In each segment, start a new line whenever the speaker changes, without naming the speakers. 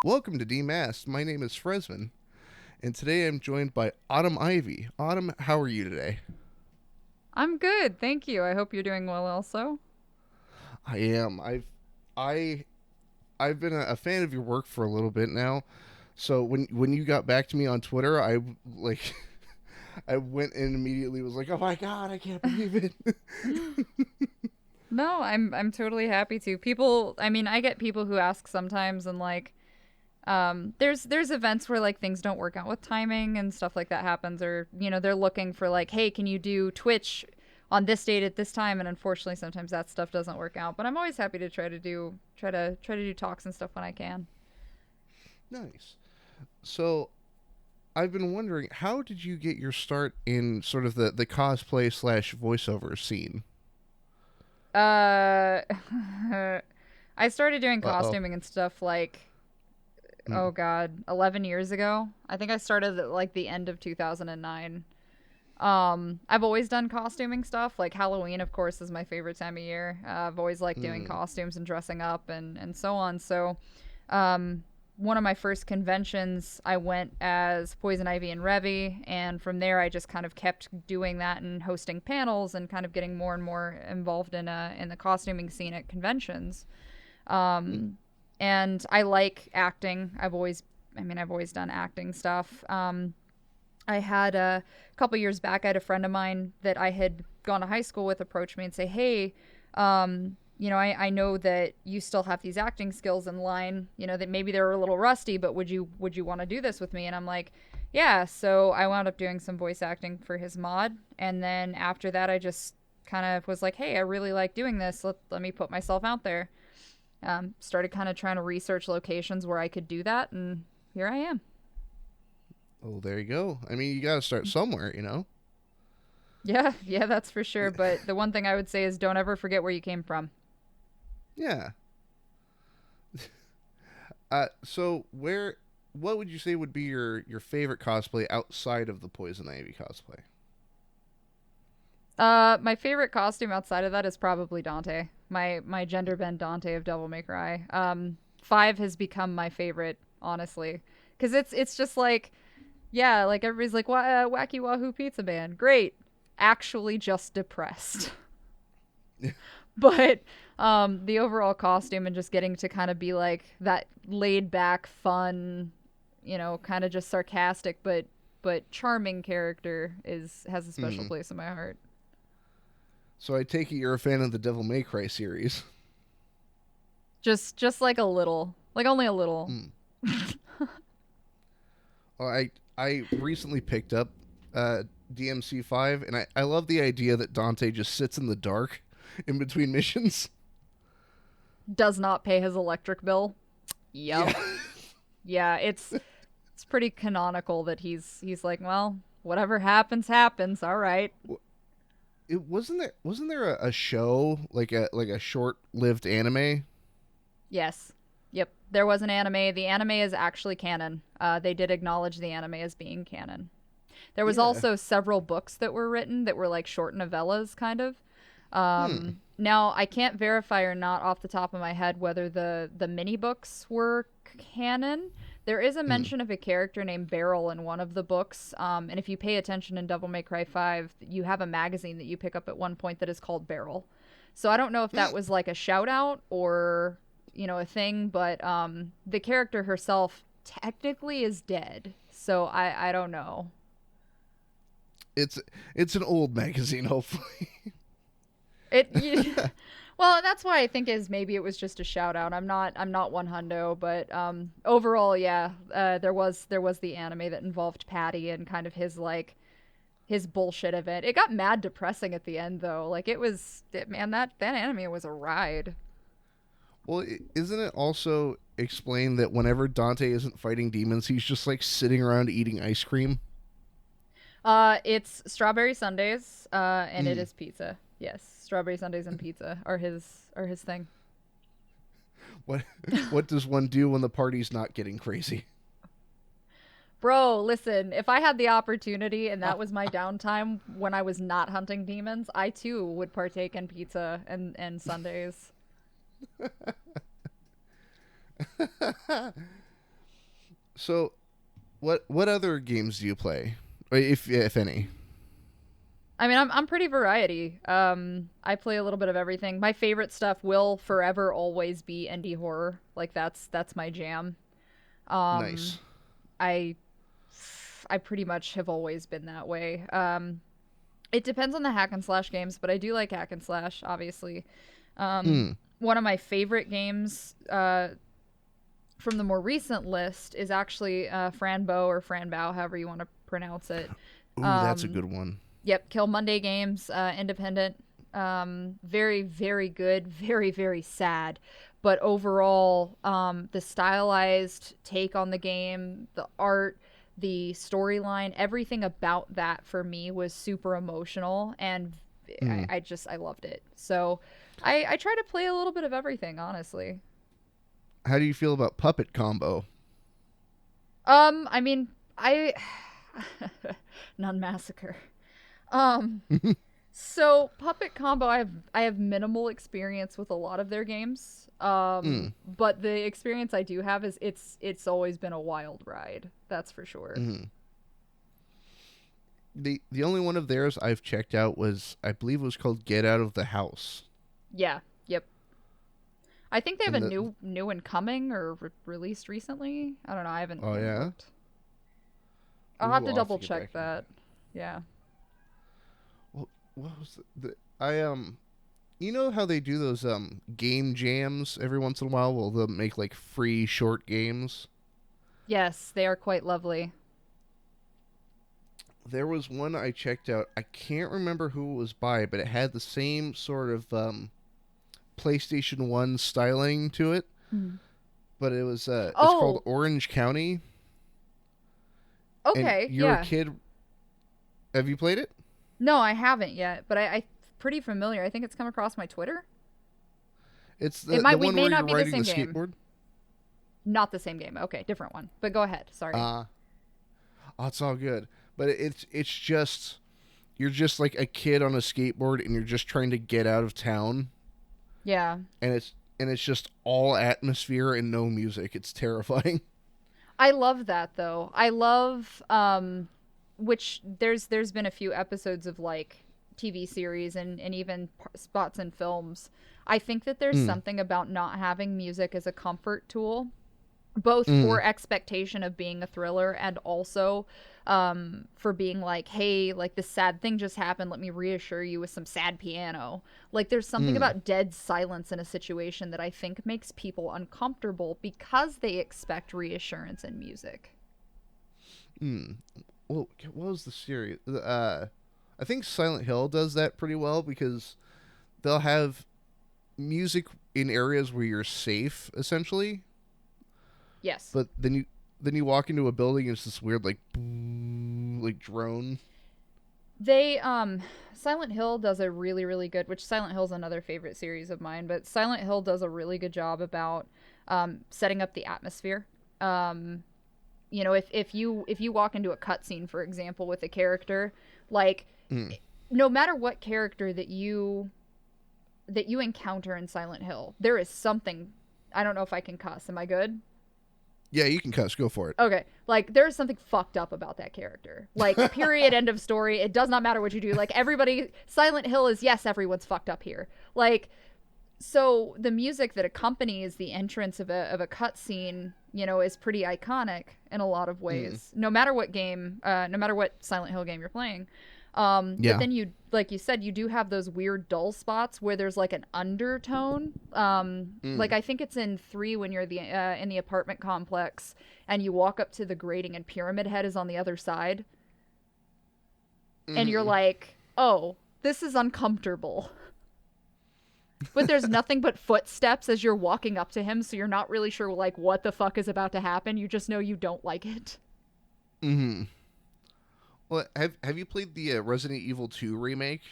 Welcome to Demasked. My name is Fresman, and today I'm joined by Autumn Ivy. Autumn, how are you today?
I'm good, thank you. I hope you're doing well also.
I am. I I've been a fan of your work for a little bit now. So when you got back to me on Twitter, I like I went and immediately was like, "Oh my god, I can't believe it."
No, I'm totally happy to. People, I mean, I get people who ask sometimes and there's events where like things don't work out with timing and stuff like that happens, or they're looking for like, "Hey, can you do Twitch on this date at this time?" And unfortunately sometimes that stuff doesn't work out, but I'm always happy to try to do talks and stuff when I can.
Nice. So I've been wondering, how did you get your start in sort of the cosplay slash voiceover scene?
Uh I started doing
Uh oh.
costuming and stuff like,
Hmm.
oh god, 11 years ago. I think I started at like the end of 2009. I've always done costuming stuff. Like Halloween, of course, is my favorite time of year. I've always liked doing
Hmm.
costumes and dressing up and so on. So, um, one of my first conventions, I went as Poison Ivy and Revy, and from there, I just kind of kept doing that and hosting panels and kind of getting more and more involved in the costuming scene at conventions.
Hmm.
Um, and I like acting. I've always done acting stuff. I had a couple years back, I had a friend of mine that I had gone to high school with approach me and say, "Hey, I know that you still have these acting skills in line. That maybe they're a little rusty, but would you want to do this with me?" And I'm like, "Yeah." So I wound up doing some voice acting for his mod, and then after that, I just kind of was like, "Hey, I really like doing this. Let me put myself out there." Started kind of trying to research locations where I could do that, and here I am.
Oh, there you go. I mean, you got to start somewhere.
Yeah, yeah, that's for sure. But the one thing I would say is don't ever forget where you came from.
Yeah. So what would you say would be your favorite cosplay outside of the Poison Ivy cosplay?
My favorite costume outside of that is probably Dante. My gender bend Dante of Devil May Cry. Five has become my favorite, honestly, because it's just like, yeah, like everybody's like, Wacky Wahoo Pizza Man, great. Actually, just depressed. But the overall costume and just getting to kind of be like that laid back, fun, kind of just sarcastic but charming character is has a special
Hmm.
place in my heart.
So I take it you're a fan of the Devil May Cry series.
Just like a little, like only a little.
Hmm. Well, I recently picked up DMC5, and I love the idea that Dante just sits in the dark in between missions.
Does not pay his electric bill.
Yeah.
Yep. Yeah, it's pretty canonical that he's like, well, whatever happens happens. All right.
It wasn't there a show like a short lived anime?
Yes. Yep. There was an anime. The anime is actually canon. They did acknowledge the anime as being canon. There was
Yeah.
also several books that were written that were like short novellas, kind of.
Hmm.
Now I can't verify or not off the top of my head whether the mini books were canon. There is a
Hmm.
mention of a character named Beryl in one of the books, and if you pay attention in Devil May Cry 5, you have a magazine that you pick up at one point that is called Beryl. So I don't know if that
Hmm.
was like a shout out or a thing, but the character herself technically is dead. So I don't know.
It's it's an old magazine, hopefully.
It well, that's why I think is maybe it was just a shout out. I'm not one hundo, but overall, yeah, there was the anime that involved Patty and kind of his bullshit event. It got mad depressing at the end though. Like man, that anime was a ride.
Well, isn't it also explained that whenever Dante isn't fighting demons, he's just like sitting around eating ice cream?
It's strawberry sundaes, and it
Mm.
is pizza. Yes, strawberry sundaes and pizza are his thing.
What what does one do when the party's not getting crazy?
Bro, listen, if I had the opportunity and that was my downtime when I was not hunting demons, I too would partake in pizza and Sundays.
So, what other games do you play, or if any?
I mean, I'm pretty variety. I play a little bit of everything. My favorite stuff will forever always be indie horror. Like that's my jam. Um,
Nice.
I I pretty much have always been that way. It depends on the hack and slash games, but I do like hack and slash, obviously.
Hmm.
One of my favorite games from the more recent list is actually Franbo or Franbow, however you want to pronounce it.
Ooh, that's a
Um,
good one.
Yep, Kill Monday Games, independent. Very, very good. Very, very sad. But overall, the stylized take on the game, the art, the storyline, everything about that for me was super emotional, and
Hmm.
I loved it. So I try to play a little bit of everything, honestly.
How do you feel about Puppet Combo?
I mean, I Nun Massacre. Um, So Puppet Combo, I have minimal experience with a lot of their games.
Hmm.
But the experience I do have is it's always been a wild ride. That's for sure.
Hmm. The only one of theirs I've checked out was, I believe it was called Get Out of the House.
Yeah. Yep. I think they have a
And the
new one coming or released recently. I don't know.
Oh
I haven't
yeah.
looked. I'll have
Ooh,
to
I'll have to
double
get
check
back in.
that. Yeah.
What was I you know how they do those game jams every once in a while? Well, they'll make like free short games.
Yes, they are quite lovely.
There was one I checked out. I can't remember who it was by, but it had the same sort of PlayStation 1 styling to it,
Hmm.
but it's called
Oh,
Orange County, and
okay.
you're a
Yeah.
kid. Have you played it?
No, I haven't yet, but I pretty familiar. I think it's come across my Twitter.
It's
It
the
might we
one
may
where
not
you're
be the
riding the
same game.
skateboard.
Not the same game. Okay, different one. But go ahead. Sorry.
Uh oh, it's all good. But it's just, you're just like a kid on a skateboard and you're just trying to get out of town,
Yeah.
and it's just all atmosphere and no music. It's terrifying.
I love that though. I love which there's been a few episodes of like TV series and even spots in films. I think that there's
Mm,
something about not having music as a comfort tool, both
mm,
for expectation of being a thriller and also for being like, hey, like this sad thing just happened, let me reassure you with some sad piano. Like there's something
mm,
about dead silence in a situation that I think makes people uncomfortable because they expect reassurance in music.
mm. Well, what was the series? I think Silent Hill does that pretty well, because they'll have music in areas where you're safe, essentially,
Yes.
but then you walk into a building and it's this weird like like drone.
They Silent Hill does a really really good, which Silent Hill's another favorite series of mine, but Silent Hill does a really good job about setting up the atmosphere. Um if you walk into a cutscene, for example, with a character, like
Mm.
no matter what character that you encounter in Silent Hill, there is something. I don't know if I can cuss. Am I good?
Yeah, you can cuss. Go for it.
Okay, like there's something fucked up about that character. Like period, end of story. It does not matter what you do. Like everybody, Silent Hill is, yes, everyone's fucked up here. Like so the music that accompanies the entrance of a cutscene, is pretty iconic in a lot of
Mm.
ways. No matter what game, no matter what Silent Hill game you're playing. But
Yeah.
then you, like you said, you do have those weird dull spots where there's like an undertone. Like
Mm.
I think it's in 3 when you're in the apartment complex and you walk up to the grating and Pyramid Head is on the other side, and you're
Mm.
like, oh, this is uncomfortable. But there's nothing but footsteps as you're walking up to him, so you're not really sure like what the fuck is about to happen. You just know you don't like it.
Mm. Well, have you played the Resident Evil 2 remake?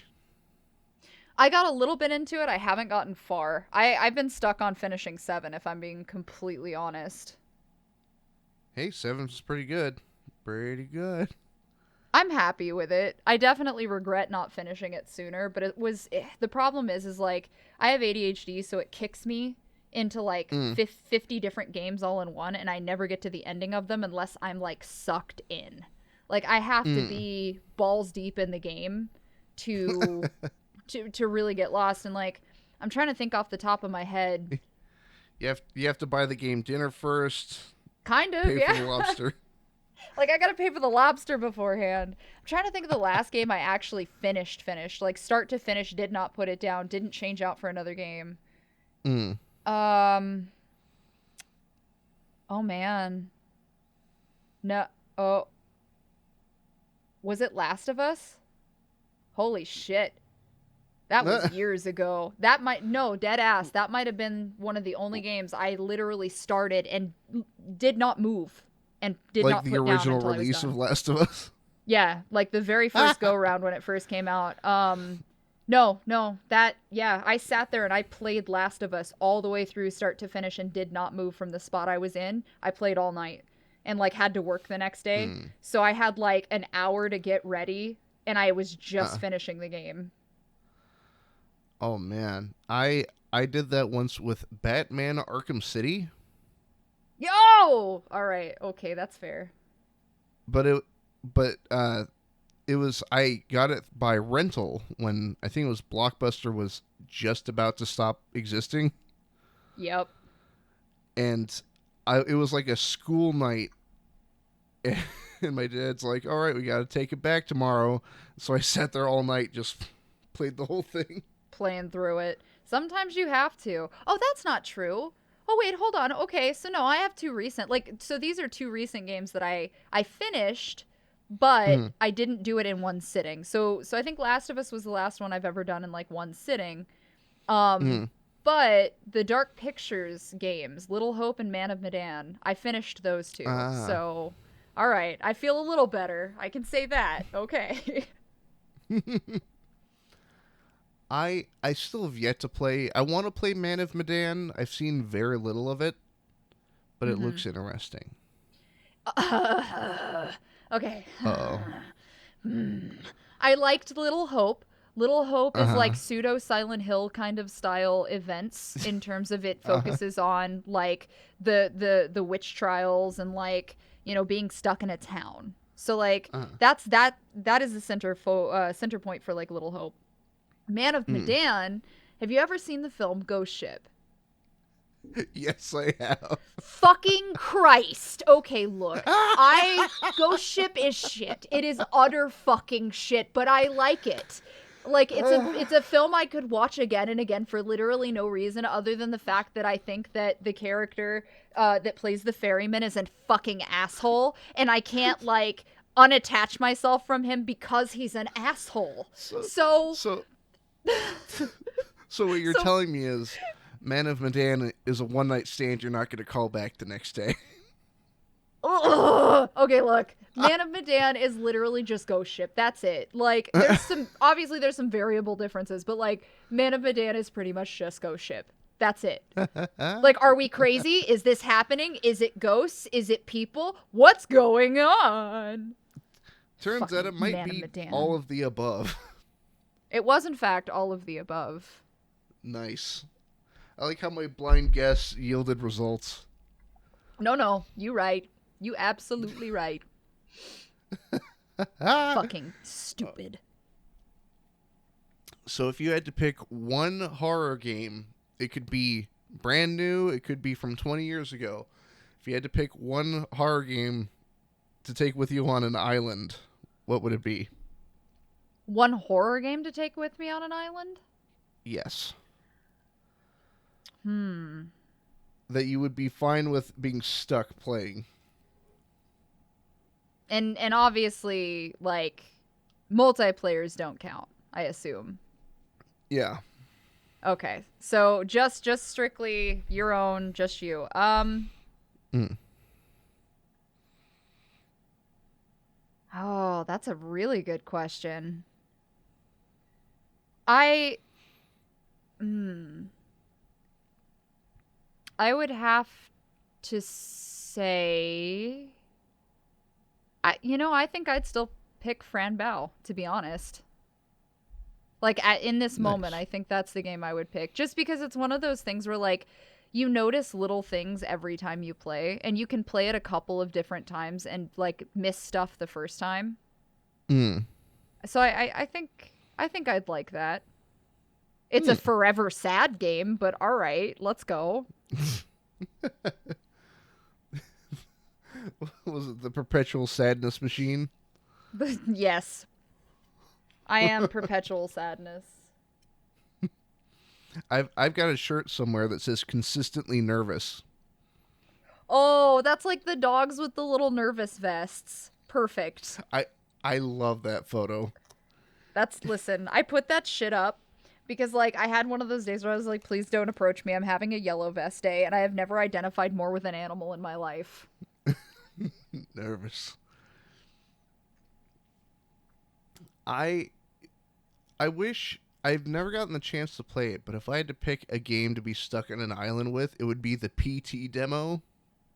I got a little bit into it. I haven't gotten far. I've been stuck on finishing 7, if I'm being completely honest.
Hey, seven's pretty good. Pretty good.
I'm happy with it. I definitely regret not finishing it sooner, but the problem is like I have ADHD, so it kicks me into like
Mm.
50 different games all in one, and I never get to the ending of them unless I'm like sucked in. Like I have to
Mm.
be balls deep in the game to to really get lost. And like I'm trying to think off the top of my head.
You have to buy the game dinner first,
Kind of,
pay for
yeah.
the lobster.
Like I gotta pay for the lobster beforehand. I'm trying to think of the last game I actually finished, like start to finish, did not put it down, didn't change out for another game.
Mm.
Um. Oh man. No. Oh. Was it Last of Us? Holy shit. That was years ago. That might no dead ass. That might have been one of the only games I literally started and did not move and did
Like
not
the
put down
original
until I was
release
done.
of Last of Us.
Yeah, like the very first go round when it first came out. No, that yeah, I sat there and I played Last of Us all the way through start to finish and did not move from the spot I was in. I played all night and like had to work the next day.
Mm.
So I had like an hour to get ready and I was just
Uh.
finishing the game.
Oh man, I did that once with Batman Arkham City,
Yo! All right. Okay, that's fair.
but it was I got it by rental when I think it was Blockbuster was just about to stop existing,
Yep.
and it was like a school night, and my dad's like, "All right, we got to take it back tomorrow," so I sat there all night just played the whole thing.
Playing through it. Sometimes you have to. Oh, that's not true. Oh wait, hold on. Okay, so no, I have two recent. Like so these are two recent games that I finished, but
Mm.
I didn't do it in one sitting. So I think Last of Us was the last one I've ever done in like one sitting. Um
Mm.
but the Dark Pictures games, Little Hope and Man of Medan, I finished those two.
Ah.
So all right, I feel a little better. I can say that. Okay.
I still have yet to play. I want to play Man of Medan. I've seen very little of it, but it
Mhm.
looks interesting.
Okay.
Uh-oh.
I liked Little Hope. Little Hope is
Uh-huh.
like pseudo Silent Hill kind of style events in terms of it
Uh-huh.
focuses on like the witch trials and like, you know, being stuck in a town. So like
Uh-huh.
that is the center point for like Little Hope. Man of
Mm.
Medan, have you ever seen the film Ghost Ship?
Yes, I have.
Fucking Christ. Okay, look. Ghost Ship is shit. It is utter fucking shit, but I like it. Like it's a film I could watch again and again for literally no reason other than the fact that I think that the character that plays the ferryman is a fucking asshole and I can't like unattach myself from him because he's an asshole.
So
So
so so what you're
so
telling me is Man of Medan is a one night stand you're not going to call back the next day.
ugh. Okay, look. Man of Medan is literally just Ghost Ship. That's it. Like, there's some variable differences, but like, Man of Medan is pretty much just Ghost Ship. That's it. Like, are we crazy? Is this happening? Is it ghosts? Is it people? What's going on?
Turns out it
Fucking
might
Man of
be
Medan.
all of the above.
It was, in fact, all of the above.
Nice. I like how my blind guess yielded results.
No, you right. You absolutely right. Fucking stupid.
So if you had to pick one horror game, it could be brand new, it could be from 20 years ago. If you had to pick one horror game to take with you on an island, what would it be?
One horror game to take with me on an island?
Yes.
Hmm.
That you would be fine with being stuck playing.
And obviously, like, multiplayers don't count, I assume.
Yeah.
Okay. So just strictly your own, just you.
Mm.
Oh, that's a really good question. I I would have to say I think I'd still pick Fran Bow, to be honest. Like in this moment,
Nice.
I think that's the game I would pick just because it's one of those things where like you notice little things every time you play, and you can play it a couple of different times and like miss stuff the first time.
Mm.
So I think I'd like that. It's a
Hmm.
forever sad game, but all right, let's go.
Was it the perpetual sadness machine?
Yes, I am perpetual sadness.
I've got a shirt somewhere that says consistently nervous.
Oh, that's like the dogs with the little nervous vests. Perfect.
I I love that photo.
Listen, I put that shit up because like I had one of those days where I was like, please don't approach me. I'm having a yellow vest day, and I have never identified more with an animal in my life.
Nervous. I I wish I've never gotten the chance to play it, but if I had to pick a game to be stuck on an island with, it would be the PT demo.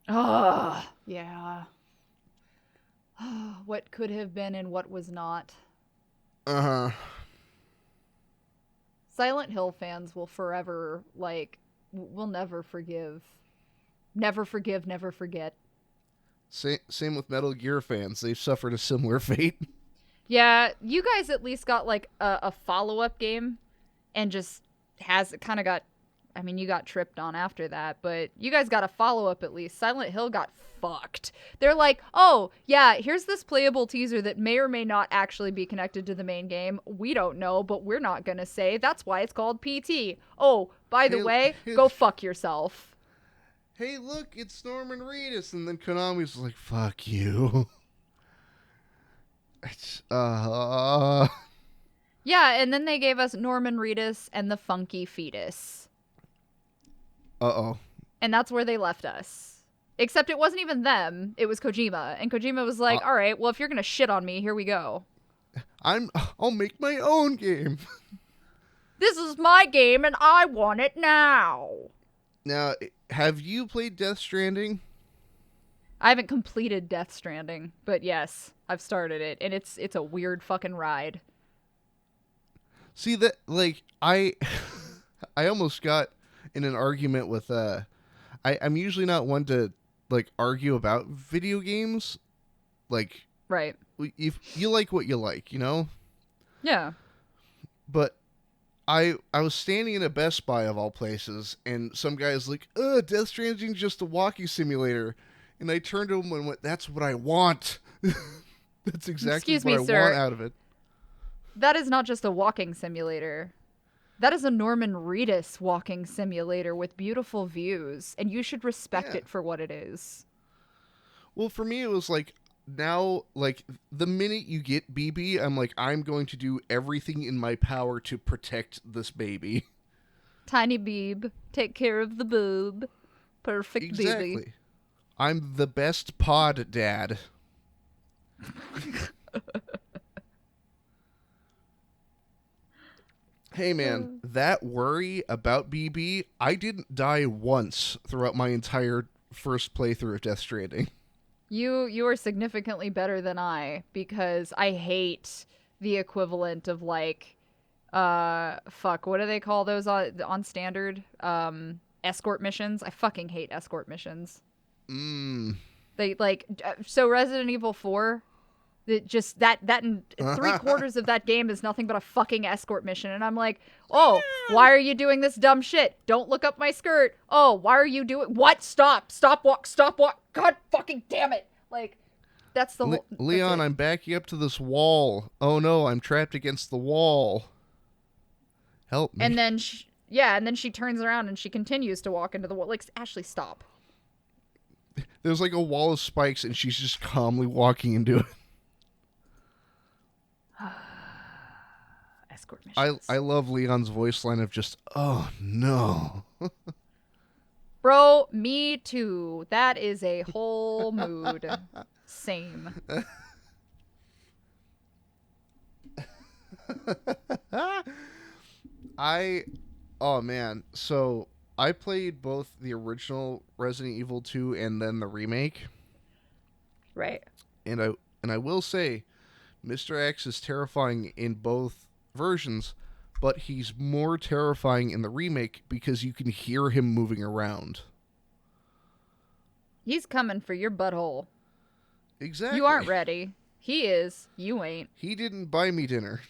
Ah, yeah. What could have been and what was not.
Uh-huh.
Silent Hill fans will forever, like, will never forgive. Never forgive, never forget.
Same with Metal Gear fans. They've suffered a similar fate.
Yeah, you guys at least got, like, a follow-up game and just has kind of got, I mean, you got tripped on after that, but you guys got a follow-up at least. Silent Hill got fucked. They're like, oh, yeah, here's this playable teaser that may or may not actually be connected to the main game. We don't know, but we're not going to say. That's why it's called PT. Oh, by the way, go fuck yourself.
Hey, look, it's Norman Reedus. And then Konami's like, fuck you. It's,
Yeah, and then they gave us Norman Reedus and the Funky Fetus.
Uh-oh.
And that's where they left us. Except it wasn't even them. It was Kojima. And Kojima was like, all right, well, if you're going to shit on me, here we go.
I'll make my own game.
This is my game and I want it now.
Now, have you played Death Stranding?
I haven't completed Death Stranding, but yes, I've started it, and it's a weird fucking ride.
See that, like, I almost got in an argument with I'm usually not one to like argue about video games. Like,
Right.
if you like what you like, you know?
Yeah.
But I was standing in a Best Buy of all places, and some guy's like, Death Stranding's just a walking simulator. And I turned to him and went, that's what I want. That's exactly
Excuse
what
me,
I
sir.
want out of it.
That is not just a walking simulator. That is a Norman Reedus walking simulator with beautiful views, and you should respect
Yeah.
it for what it is.
Well, for me, it was like, now, like, the minute you get BB, I'm like, I'm going to do everything in my power to protect this baby.
Tiny Beeb, take care of the boob. Perfect
Exactly.
baby.
I'm the best pod dad. Hey man, that worry about BB, I didn't die once throughout my entire first playthrough of Death Stranding.
You are significantly better than I, because I hate the equivalent of like fuck, what do they call those on standard? Escort missions. I fucking hate escort missions. They like so Resident Evil 4, that in 3/4 of that game is nothing but a fucking escort mission, and I'm like, oh, why are you doing this dumb shit? Don't look up my skirt. Oh, why are you doing what? Stop walk. God fucking damn it! Like, that's the whole.
Leon, I'm backing up to this wall. Oh no, I'm trapped against the wall. Help me.
And then she turns around and she continues to walk into the wall. Like, Ashley, stop.
There's like a wall of spikes, and she's just calmly walking into it.
Escort missions.
I love Leon's voice line of just, oh no.
Bro, me too. That is a whole mood. Same.
Oh man, so I played both the original Resident Evil 2 and then the remake.
Right.
And I will say, Mr. X is terrifying in both versions, but he's more terrifying in the remake because you can hear him moving around.
He's coming for your butthole.
Exactly.
You aren't ready. He is. You ain't.
He didn't buy me dinner.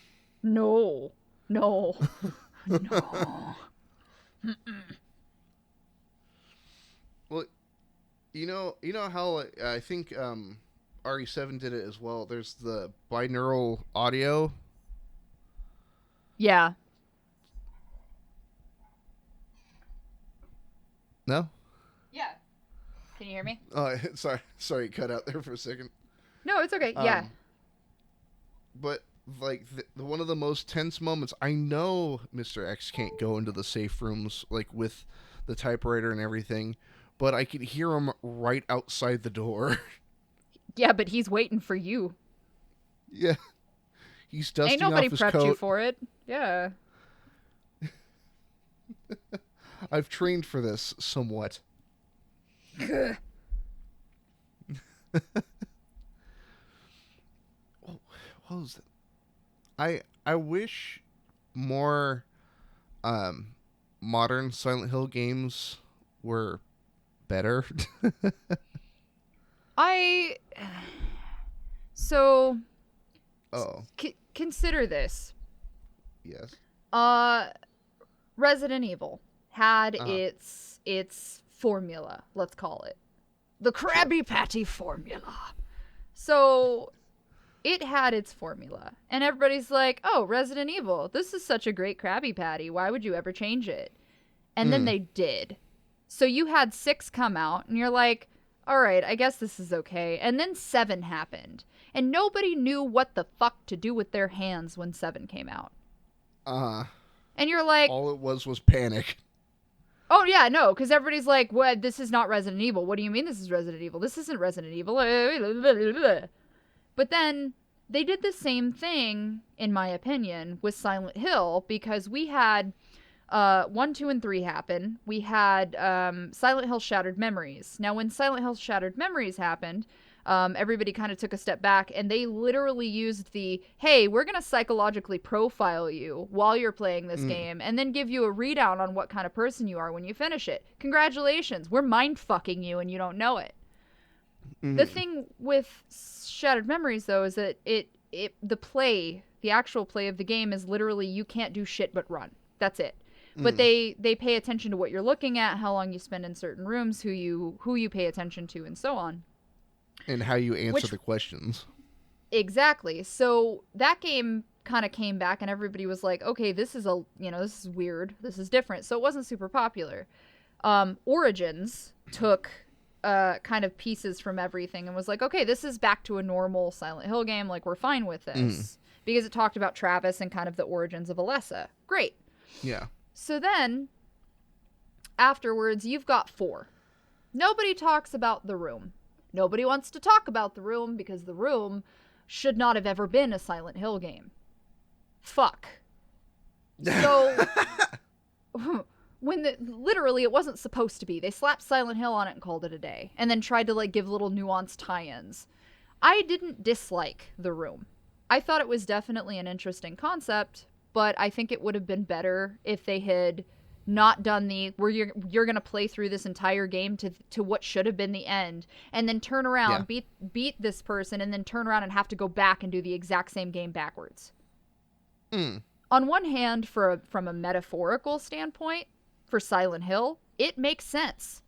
No. No. No.
Well, you know how I think RE7 did it as well. There's the binaural audio.
Yeah.
No?
Yeah. Can you hear me?
Sorry, it cut out there for a second.
No, it's okay. Yeah.
But like the one of the most tense moments, I know Mr. X can't go into the safe rooms like with the typewriter and everything, but I could hear him right outside the door.
Yeah, but he's waiting for you.
Yeah. He's dusting
Ain't nobody
off his
prepped
coat.
you for it. Yeah.
I've trained for this somewhat. What was that? I wish more modern Silent Hill games were better.
So
Oh,
consider this.
yes.
Resident Evil had
Uh-huh.
its formula, let's call it. The Krabby Patty formula. So it had its formula. And everybody's like, "Oh, Resident Evil, this is such a great Krabby Patty. Why would you ever change it?" And then they did. So you had 6 come out, and you're like, "All right, I guess this is okay." And then 7 happened. And nobody knew what the fuck to do with their hands when 7 came out. And you're like,
All it was panic.
oh, yeah, no, because everybody's like, well, this is not Resident Evil. What do you mean this is Resident Evil? This isn't Resident Evil. But then they did the same thing, in my opinion, with Silent Hill, because we had 1, 2, and 3 happen. We had Silent Hill Shattered Memories. Now, when Silent Hill Shattered Memories happened, everybody kind of took a step back, and they literally used the, hey, we're going to psychologically profile you while you're playing this game, and then give you a readout on what kind of person you are when you finish it. Congratulations, we're mind-fucking you, and you don't know it. The thing with Shattered Memories, though, is that the actual play of the game is literally you can't do shit but run. That's it. But they pay attention to what you're looking at, how long you spend in certain rooms, who you pay attention to, and so on.
And how you answer the questions.
Exactly. So that game kind of came back, and everybody was like, okay, this is weird. This is different. So it wasn't super popular. Origins took kind of pieces from everything and was like, okay, this is back to a normal Silent Hill game. Like, we're fine with this. Because it talked about Travis and kind of the origins of Alessa. Great.
Yeah.
So then, afterwards, you've got 4. Nobody talks about The Room. Nobody wants to talk about The Room because The Room should not have ever been a Silent Hill game. Fuck. So, literally it wasn't supposed to be. They slapped Silent Hill on it and called it a day. And then tried to, like, give little nuanced tie-ins. I didn't dislike The Room. I thought it was definitely an interesting concept, but I think it would have been better if they had not done where you're going to play through this entire game to what should have been the end, and then turn around, beat this person, and then turn around and have to go back and do the exact same game backwards. On one hand, from a metaphorical standpoint, for Silent Hill, it makes sense.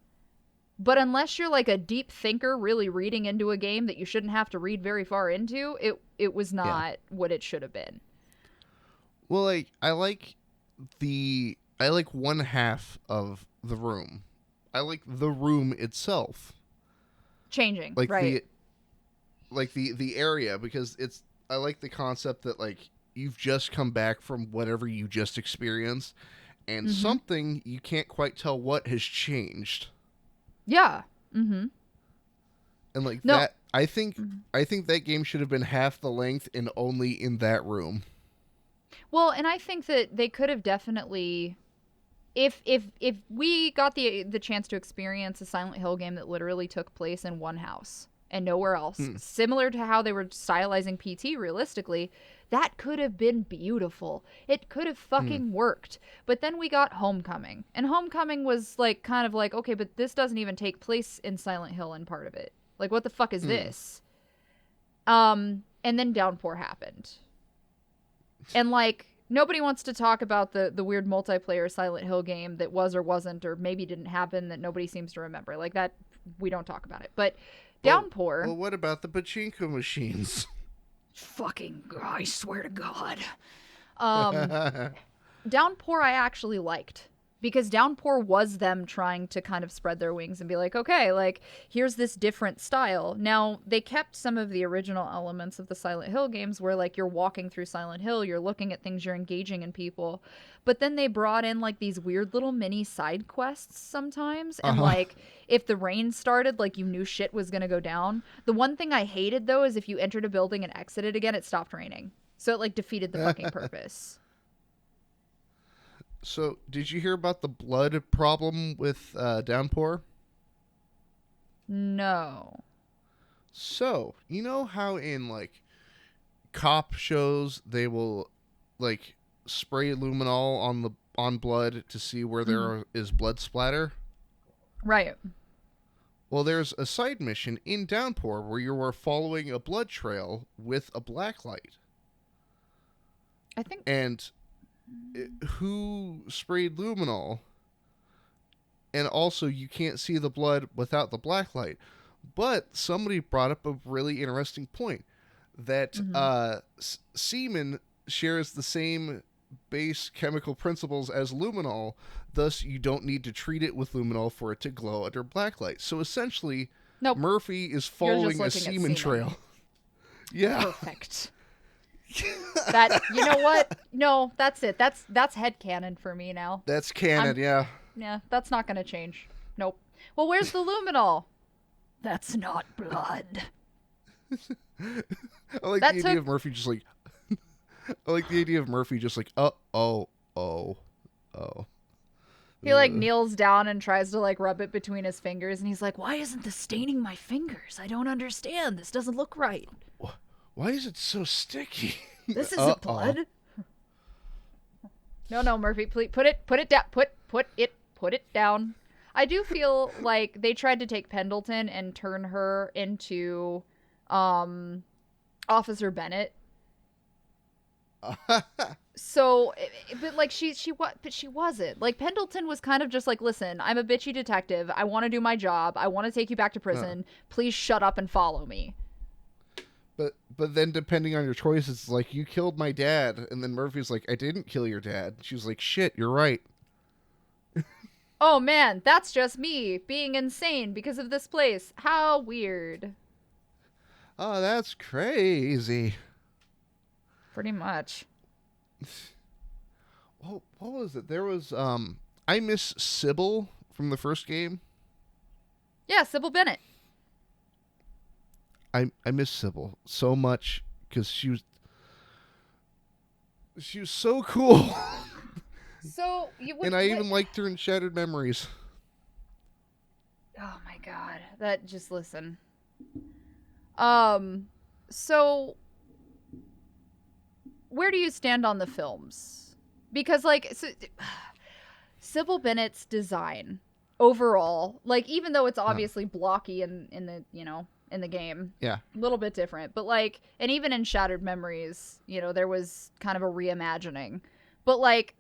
But unless you're like a deep thinker really reading into a game that you shouldn't have to read very far into, it was not what it should have been.
Well, like, I like one half of The Room. I like The Room itself.
Changing,
like
right.
the area, because I like the concept that, like, you've just come back from whatever you just experienced, and something, you can't quite tell what, has changed.
Yeah. Mm-hmm.
And like that, I think that game should have been half the length and only in that room.
Well, and I think that they could have definitely, if we got the chance to experience a Silent Hill game that literally took place in one house, and nowhere else.
Hmm.
Similar to how they were stylizing PT realistically, that could have been beautiful. It could have
Hmm.
fucking worked. But then we got Homecoming. And Homecoming was like kind of like, okay, but this doesn't even take place in Silent Hill in part of it. Like what the fuck is
Hmm.
this? And then Downpour happened. And like nobody wants to talk about the weird multiplayer Silent Hill game that was or wasn't or maybe didn't happen that nobody seems to remember. Like that we don't talk about it. But Downpour,
Well, what about the pachinko machines?
fucking I swear to God. Um Downpour I actually liked because Downpour was them trying to kind of spread their wings and be like, okay, like here's this different style. Now, they kept some of the original elements of the Silent Hill games where like you're walking through Silent Hill, you're looking at things, you're engaging in people. But then they brought in like these weird little mini side quests sometimes and
Uh-huh.
like if the rain started, like you knew shit was going to go down. The one thing I hated though is if you entered a building and exited again, it stopped raining. So it like defeated the fucking purpose.
So, did you hear about the blood problem with Downpour?
No.
So, you know how in like cop shows they will like spray luminol on blood to see where there is blood splatter?
Right.
Well, there's a side mission in Downpour where you are following a blood trail with a black light.
I think
And who sprayed luminol? And also, you can't see the blood without the black light. But somebody brought up a really interesting point that semen shares the same base chemical principles as luminol. Thus, you don't need to treat it with luminol for it to glow under black light. So essentially,
nope.
Murphy is
You're just
following a
looking at
semen
semen.
trail. Yeah.
Perfect. That you know what? No, that's it. That's headcanon for me now.
That's canon, yeah.
Yeah, that's not gonna change. Nope. Well, where's the luminol? That's not blood.
I like
That
the idea
took-
of Murphy just like I like the idea of Murphy just like oh.
He like kneels down and tries to like rub it between his fingers, and he's like, "Why isn't this staining my fingers? I don't understand. This doesn't look right.
Why is it so sticky?
This isn't blood." No, Murphy, please put it down. Put it down. I do feel like they tried to take Pendleton and turn her into Officer Bennett. So, but like she wasn't. Like Pendleton was kind of just like, "Listen, I'm a bitchy detective. I want to do my job. I want to take you back to prison. Please shut up and follow me."
But then depending on your choices, it's like you killed my dad, and then Murphy's like, I didn't kill your dad. She was like, shit, you're right.
Oh man, that's just me being insane because of this place. How weird.
Oh, that's crazy.
Pretty much.
What was it? There was I miss Sybil from the first game.
Yeah, Sybil Bennett.
I miss Sybil so much because she was so cool.
So
And I even liked her in Shattered Memories.
Oh my god, that just listen. So where do you stand on the films? Because like Sybil Bennett's design overall, like even though it's obviously blocky in the in the game,
Yeah.
a little bit different, but like, and even in Shattered Memories, there was kind of a reimagining, but like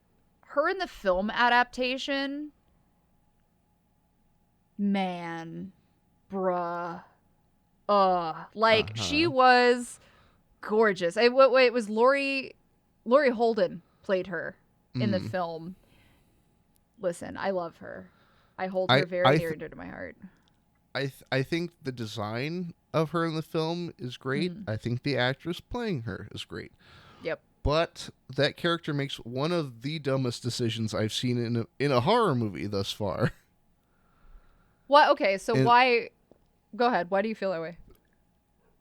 her in the film adaptation, man, bruh, like she was gorgeous. It was Laurie Holden played her in the film. Listen, I love her. I hold her very near and dear to my heart.
I think the design of her in the film is great. I think the actress playing her is great.
Yep.
But that character makes one of the dumbest decisions I've seen in a horror movie thus far.
What? Okay, so why? Go ahead. Why do you feel that way?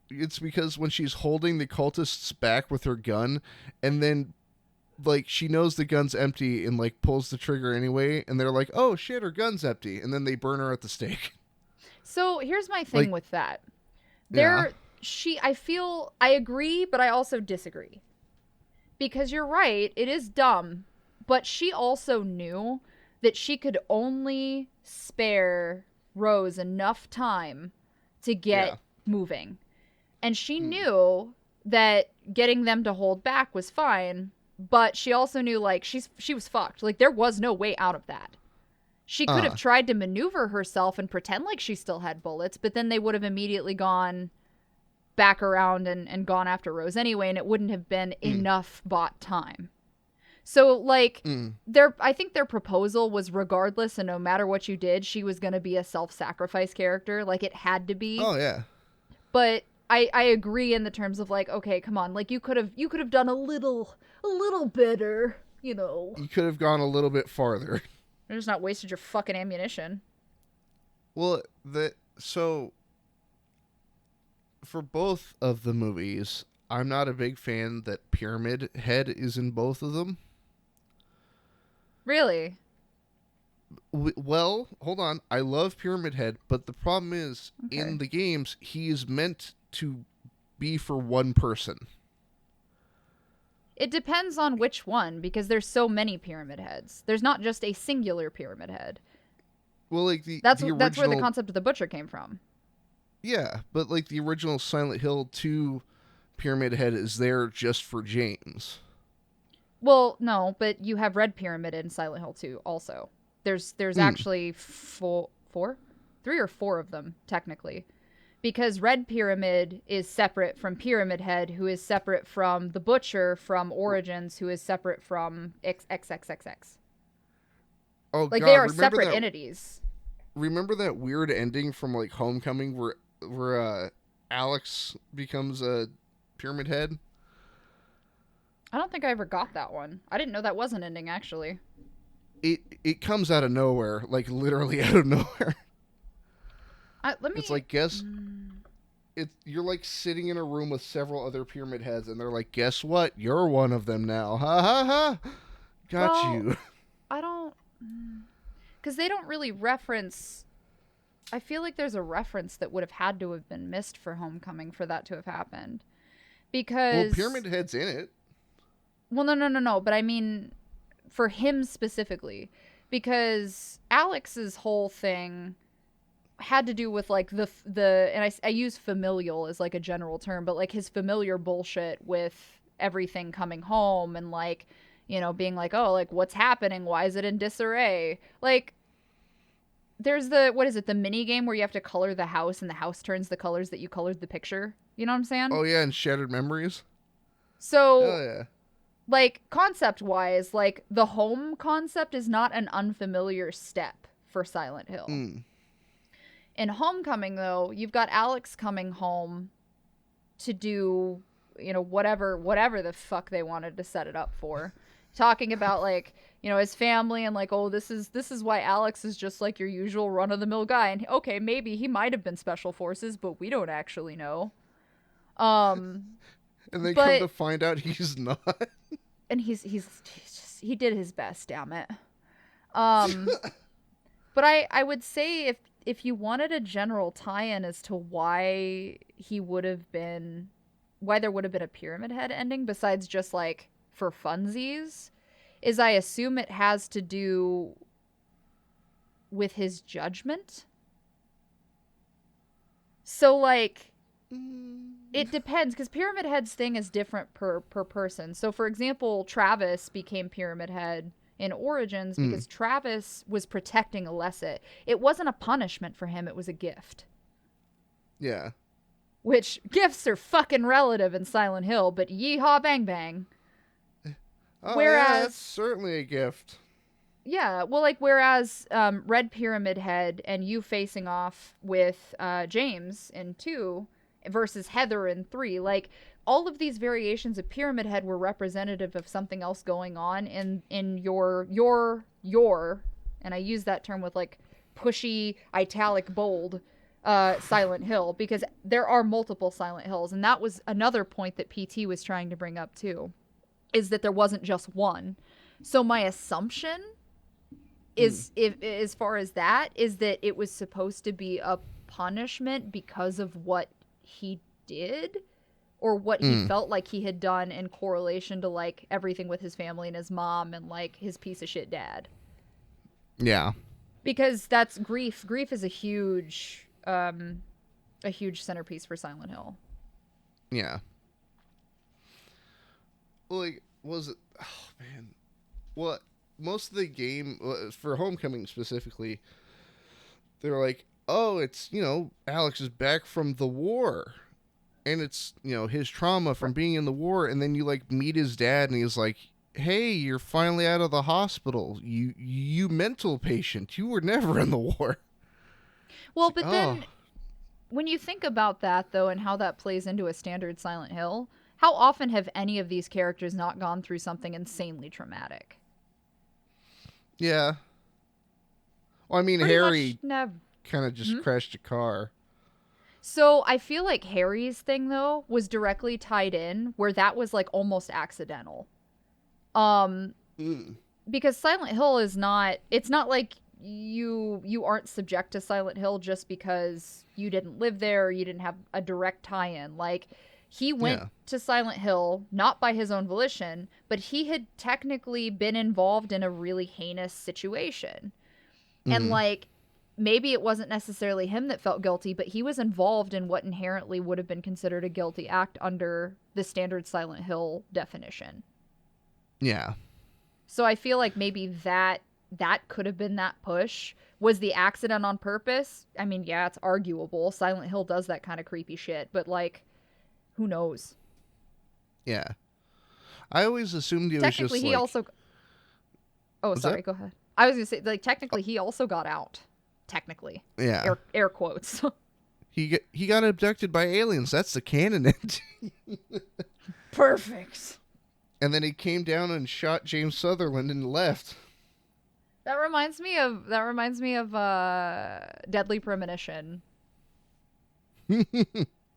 It's because when she's holding the cultists back with her gun, and then like she knows the gun's empty and like pulls the trigger anyway, and they're like, "Oh shit, her gun's empty," and then they burn her at the stake.
So here's my thing with that.
Yeah.
There, I agree, but I also disagree. Because you're right, it is dumb, but she also knew that she could only spare Rose enough time to get
Yeah.
moving. And she
Mm.
knew that getting them to hold back was fine, but she also knew like she was fucked. Like there was no way out of that. She could have
Uh.
tried to maneuver herself and pretend like she still had bullets, but then they would have immediately gone back around and gone after Rose anyway, and it wouldn't have been
Mm.
enough bought time. So like
Mm.
I think their proposal was regardless, and no matter what you did, she was gonna be a self-sacrifice character. Like it had to be.
Oh yeah.
But I agree in the terms of like, okay, come on, like you could have done a little better, you know.
You could have gone a little bit farther.
You're just not wasted your fucking ammunition.
Well, so for both of the movies, I'm not a big fan that Pyramid Head is in both of them.
Really?
Well, hold on. I love Pyramid Head, but the problem is
Okay.
in the games he is meant to be for one person.
It depends on which one because there's so many pyramid heads. There's not just a singular pyramid head.
Well, like
That's
the
that's where the
original,
concept of the butcher came from.
yeah, but like the original Silent Hill 2 Pyramid Head is there just for James.
Well, no, but you have Red Pyramid in Silent Hill 2 also. There's
Mm.
actually four, 3 or 4 of them technically. Because Red Pyramid is separate from Pyramid Head, who is separate from the Butcher from Origins, who is separate from XXXXX.
Oh
Like they
God,
are separate entities.
remember that weird ending from like Homecoming where Alex becomes a Pyramid Head?
I don't think I ever got that one. I didn't know that was an ending actually.
It comes out of nowhere, like literally out of nowhere.
Let
It's
me.
like you're like sitting in a room with several other Pyramid Heads, and they're like, "Guess what? You're one of them now." Ha ha ha! Got
Well,
you.
I don't. Because they don't really reference. I feel like there's a reference that would have had to have been missed for Homecoming for that to have happened.
Well,
Because.
Pyramid Head's in it.
Well, no. But I mean, for him specifically. Because Alex's whole thing had to do with like and I use familial as like a general term, but like his familiar bullshit with everything coming home and like, you know, being like, oh, like what's happening, why is it in disarray, like there's the what is it, the mini game where you have to color the house and the house turns the colors that you colored the picture, you know what I'm saying?
Oh yeah, and Shattered Memories.
So
Oh yeah.
like concept wise, like the home concept is not an unfamiliar step for Silent Hill.
Mm.
In Homecoming, though, you've got Alex coming home to do, you know, whatever the fuck they wanted to set it up for. Talking about like, you know, his family and like, oh, this is why Alex is just like your usual run of the mill guy. And okay, maybe he might have been special forces, but we don't actually know. Um,
And then come to
but
find out he's not.
and he did his best, damn it. Um, but I would say if you wanted a general tie-in as to why there would have been a Pyramid Head ending besides just like for funsies, is I assume it has to do with his judgment. So like it depends because Pyramid Head's thing is different per person. So for example, Travis became Pyramid Head in Origins because Travis was protecting Alesset. It wasn't a punishment for him, it was a gift.
Yeah.
Which gifts are fucking relative in Silent Hill, but yeehaw bang bang.
Oh,
Whereas,
yeah, that's certainly a gift.
yeah, well, like whereas Red Pyramid Head and you facing off with James in 2 versus Heather in 3, like all of these variations of Pyramid Head were representative of something else going on in your and I use that term with like pushy italic bold Silent Hill because there are multiple Silent Hills, and that was another point that PT was trying to bring up too, is that there wasn't just one. So my assumption is if as far as that is that it was supposed to be a punishment because of what he did or what he
Mm.
felt like he had done in correlation to like everything with his family and his mom and like his piece of shit dad.
Yeah.
Because that's grief. Grief is a huge centerpiece for Silent Hill.
Yeah. Like, was it? Oh man. Well, most of the game for Homecoming specifically, they're like, oh, it's Alex is back from the war, and it's his trauma from being in the war, and then you like meet his dad, and he's like, hey, you're finally out of the hospital. You mental patient. You were never in the war.
Well,
It's like,
but
oh
then when you think about that though and how that plays into a standard Silent Hill, how often have any of these characters not gone through something insanely traumatic?
yeah. Well, I mean,
Pretty much
Harry
never.
kind of just crashed a car.
So I feel like Harry's thing though was directly tied in where that was like almost accidental. Um
Mm.
because Silent Hill is not, it's not like you aren't subject to Silent Hill just because you didn't live there or you didn't have a direct tie-in. Like he went
Yeah.
to Silent Hill not by his own volition, but he had technically been involved in a really heinous situation. And
Mm.
like maybe it wasn't necessarily him that felt guilty, but he was involved in what inherently would have been considered a guilty act under the standard Silent Hill definition.
Yeah.
So I feel like maybe that could have been that push. Was the accident on purpose? I mean, yeah, it's arguable. Silent Hill does that kind of creepy shit, but like, who knows?
Yeah. I always assumed it was
Technically,
just
he
like.
also. Oh,
What's
sorry.
that?
Go ahead. I was gonna say, like, technically, he also got out. Technically,
Yeah.
air quotes.
He got abducted by aliens. That's the canon.
Perfect.
And then he came down and shot James Sutherland and left.
That reminds me of Deadly Premonition.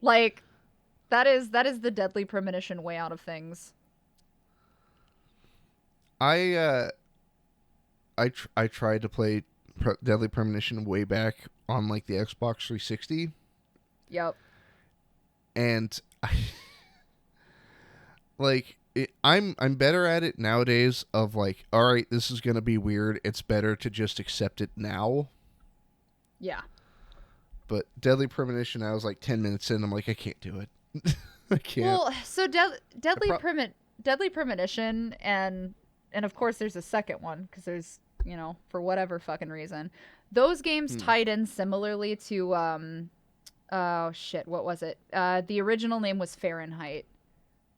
Like that is the Deadly Premonition way out of things.
I I tried to play Deadly Premonition way back on like the Xbox 360,
Yep.
and I like I'm better at it nowadays. Of like, all right, this is gonna be weird. It's better to just accept it now.
Yeah.
But Deadly Premonition, I was like 10 minutes in. I'm like, I can't do it. I can't.
Well, so Deadly Premonition and of course there's a second one because there's, for whatever fucking reason, those games tied in similarly to oh shit, what was it? The original name was Fahrenheit.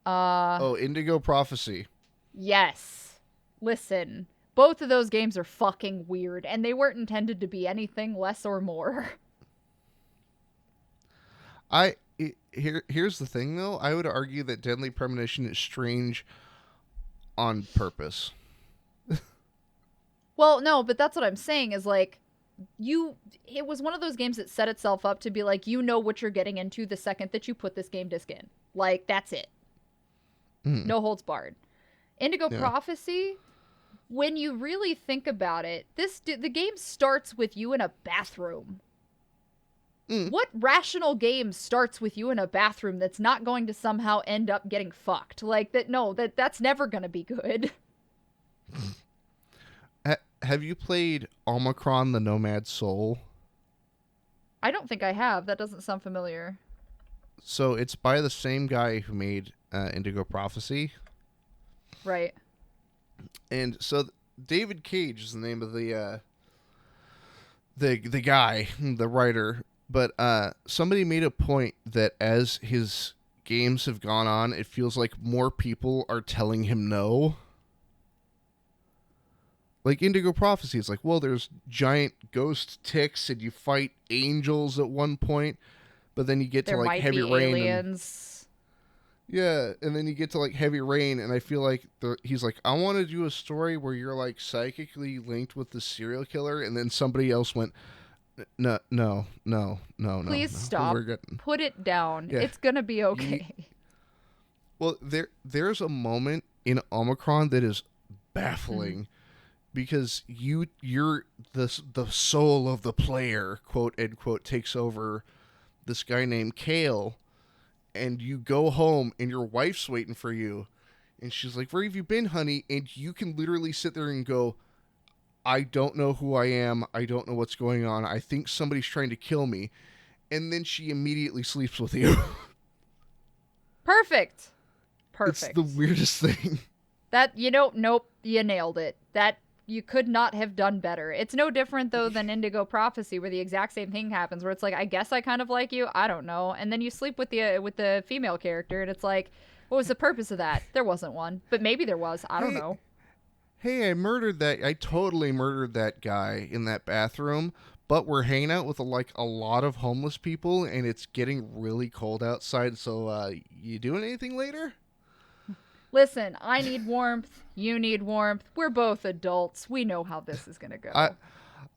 Oh, Indigo Prophecy.
Yes. Listen, both of those games are fucking weird and they weren't intended to be anything less or more.
Here's the thing though. I would argue that Deadly Premonition is strange on purpose.
Well, no, but that's what I'm saying is like it was one of those games that set itself up to be like, what you're getting into the second that you put this game disc in. Like, that's it. No holds barred. Indigo Prophecy, when you really think about it, the game starts with you in a bathroom. What rational game starts with you in a bathroom that's not going to somehow end up getting fucked? Like that? No, that's never going to be good.
Have you played Omicron: The Nomad Soul?
I don't think I have. That doesn't sound familiar.
So it's by the same guy who made Indigo Prophecy.
Right.
And so David Cage is the name of the guy, the writer. But somebody made a point that as his games have gone on, it feels like more people are telling him no. Like Indigo Prophecy, it's like, well, there's giant ghost ticks and you fight angels at one point, but then you get
There
to like
might
Heavy
be
Rain.
aliens.
And then you get to like Heavy Rain, and I feel like he's like, I want to do a story where you're like psychically linked with the serial killer, and then somebody else went, no.
Please stop.
We're good.
Put it down.
Yeah.
It's gonna be okay.
Well, there's a moment in Omicron that is baffling because you're the soul of the player, quote unquote, takes over this guy named Kale, and you go home and your wife's waiting for you, and she's like, "Where have you been, honey?" And you can literally sit there and go, "I don't know who I am. I don't know what's going on. I think somebody's trying to kill me." And then she immediately sleeps with you.
Perfect.
It's
Perfect.
the weirdest thing.
That, nope, you nailed it. That you could not have done better. It's no different though than Indigo Prophecy, where the exact same thing happens, where it's like, I guess I kind of like you, I don't know, and then you sleep with the female character, and it's like, what was the purpose of that? There wasn't one, but maybe there was. I don't
Hey,
know.
hey, I totally murdered that guy in that bathroom, but we're hanging out with a lot of homeless people, and it's getting really cold outside. So, you doing anything later?
Listen, I need warmth. You need warmth. We're both adults. We know how this is gonna
I
go.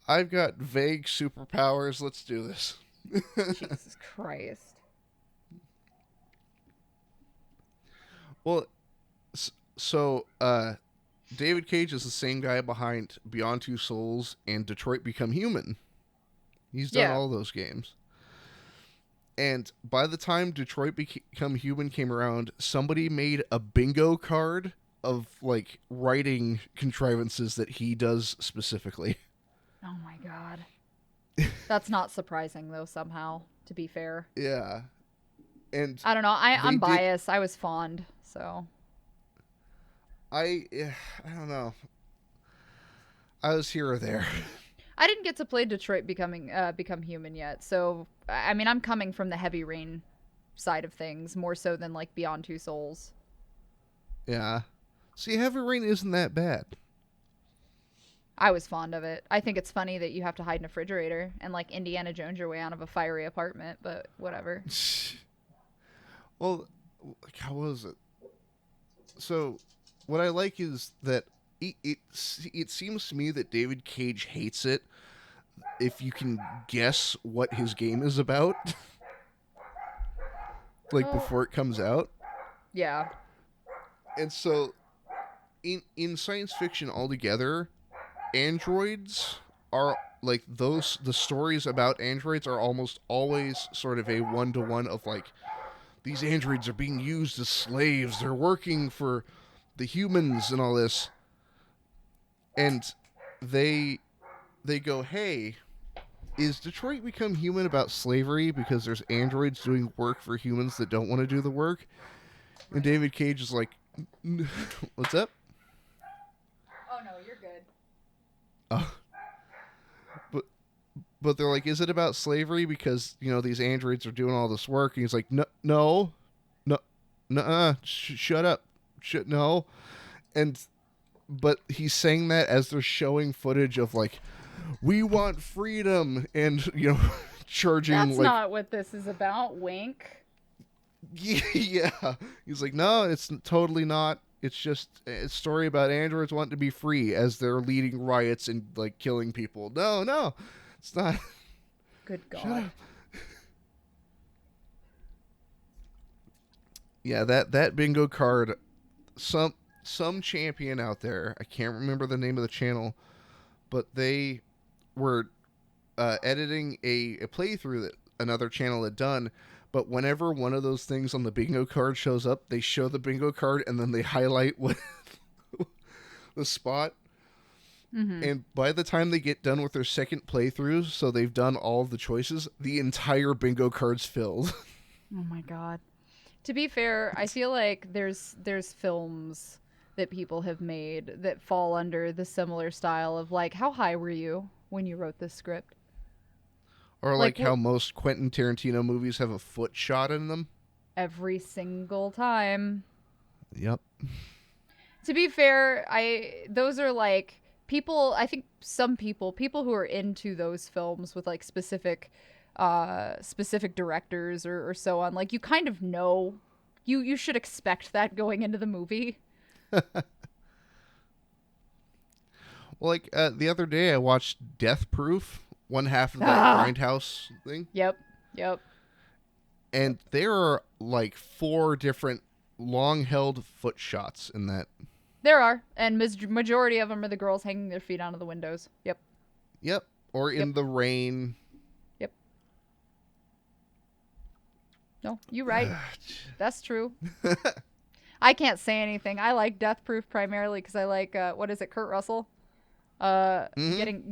I've got vague superpowers. Let's do this.
Jesus Christ.
Well, so David Cage is the same guy behind Beyond Two Souls and Detroit Become Human. He's done
Yeah.
all those games. And by the time Detroit Become Human came around, somebody made a bingo card of like writing contrivances that he does specifically.
Oh my god. That's not surprising though. Somehow, to be fair.
Yeah. And
I don't know.
they
I'm
did
biased. I was fond, so.
I don't know. I was here or there.
I didn't get to play Detroit Become Human yet, so I mean I'm coming from the Heavy Rain side of things more so than like Beyond Two Souls.
Yeah. See, Heavy Rain isn't that bad.
I was fond of it. I think it's funny that you have to hide in a refrigerator and like Indiana Jones your way out of a fiery apartment, but whatever.
Well, like, how was it? So, what I like is that it seems to me that David Cage hates it if you can guess what his game is about, like
Oh.
before it comes out.
Yeah.
And so, in science fiction altogether, androids are like those. The stories about androids are almost always sort of a one-to-one of like, these androids are being used as slaves. They're working for the humans and all this. And they go, "Hey, is Detroit Become Human about slavery because there's androids doing work for humans that don't want to do the work?" And David Cage is like, "What's up?"
Oh no, you're good.
Uh, but they're like, "Is it about slavery because these androids are doing all this work?" And he's like, "No, no, no, no, shut up, no." And but he's saying that as they're showing footage of like, "We want freedom," and charging
That's
like,
not what this is about, wink.
yeah. He's like, "No, it's totally not. It's just a story about androids wanting to be free as they're leading riots and like killing people." No, no, it's not.
Good
Shut
god.
up. Yeah, that bingo card. Some champion out there. I can't remember the name of the channel, but they were editing a playthrough that another channel had done. But whenever one of those things on the bingo card shows up, they show the bingo card and then they highlight what the spot.
Mhm.
And by the time they get done with their second playthrough, so they've done all of the choices, the entire bingo card's filled.
Oh my god. To be fair, I feel like there's films that people have made that fall under the similar style of like, how high were you when you wrote this script?
Or
Like
like how most Quentin Tarantino movies have a foot shot in them.
every single time.
Yep.
To be fair, I those are like people, I think some people who are into those films with like specific directors or so on, like you kind of know you should expect that going into the movie.
Well, like the other day, I watched Death Proof, one half of that
Ah.
Grindhouse thing,
Yep. Yep.
and there are like 4 different long-held foot shots in that.
There are, and majority of them are the girls hanging their feet onto the windows. Yep.
Yep. Or
Yep.
in the rain.
Yep. No, you right. That's true. I can't say anything. I like Death Proof primarily because I like what is it, Kurt Russell?
Hmm.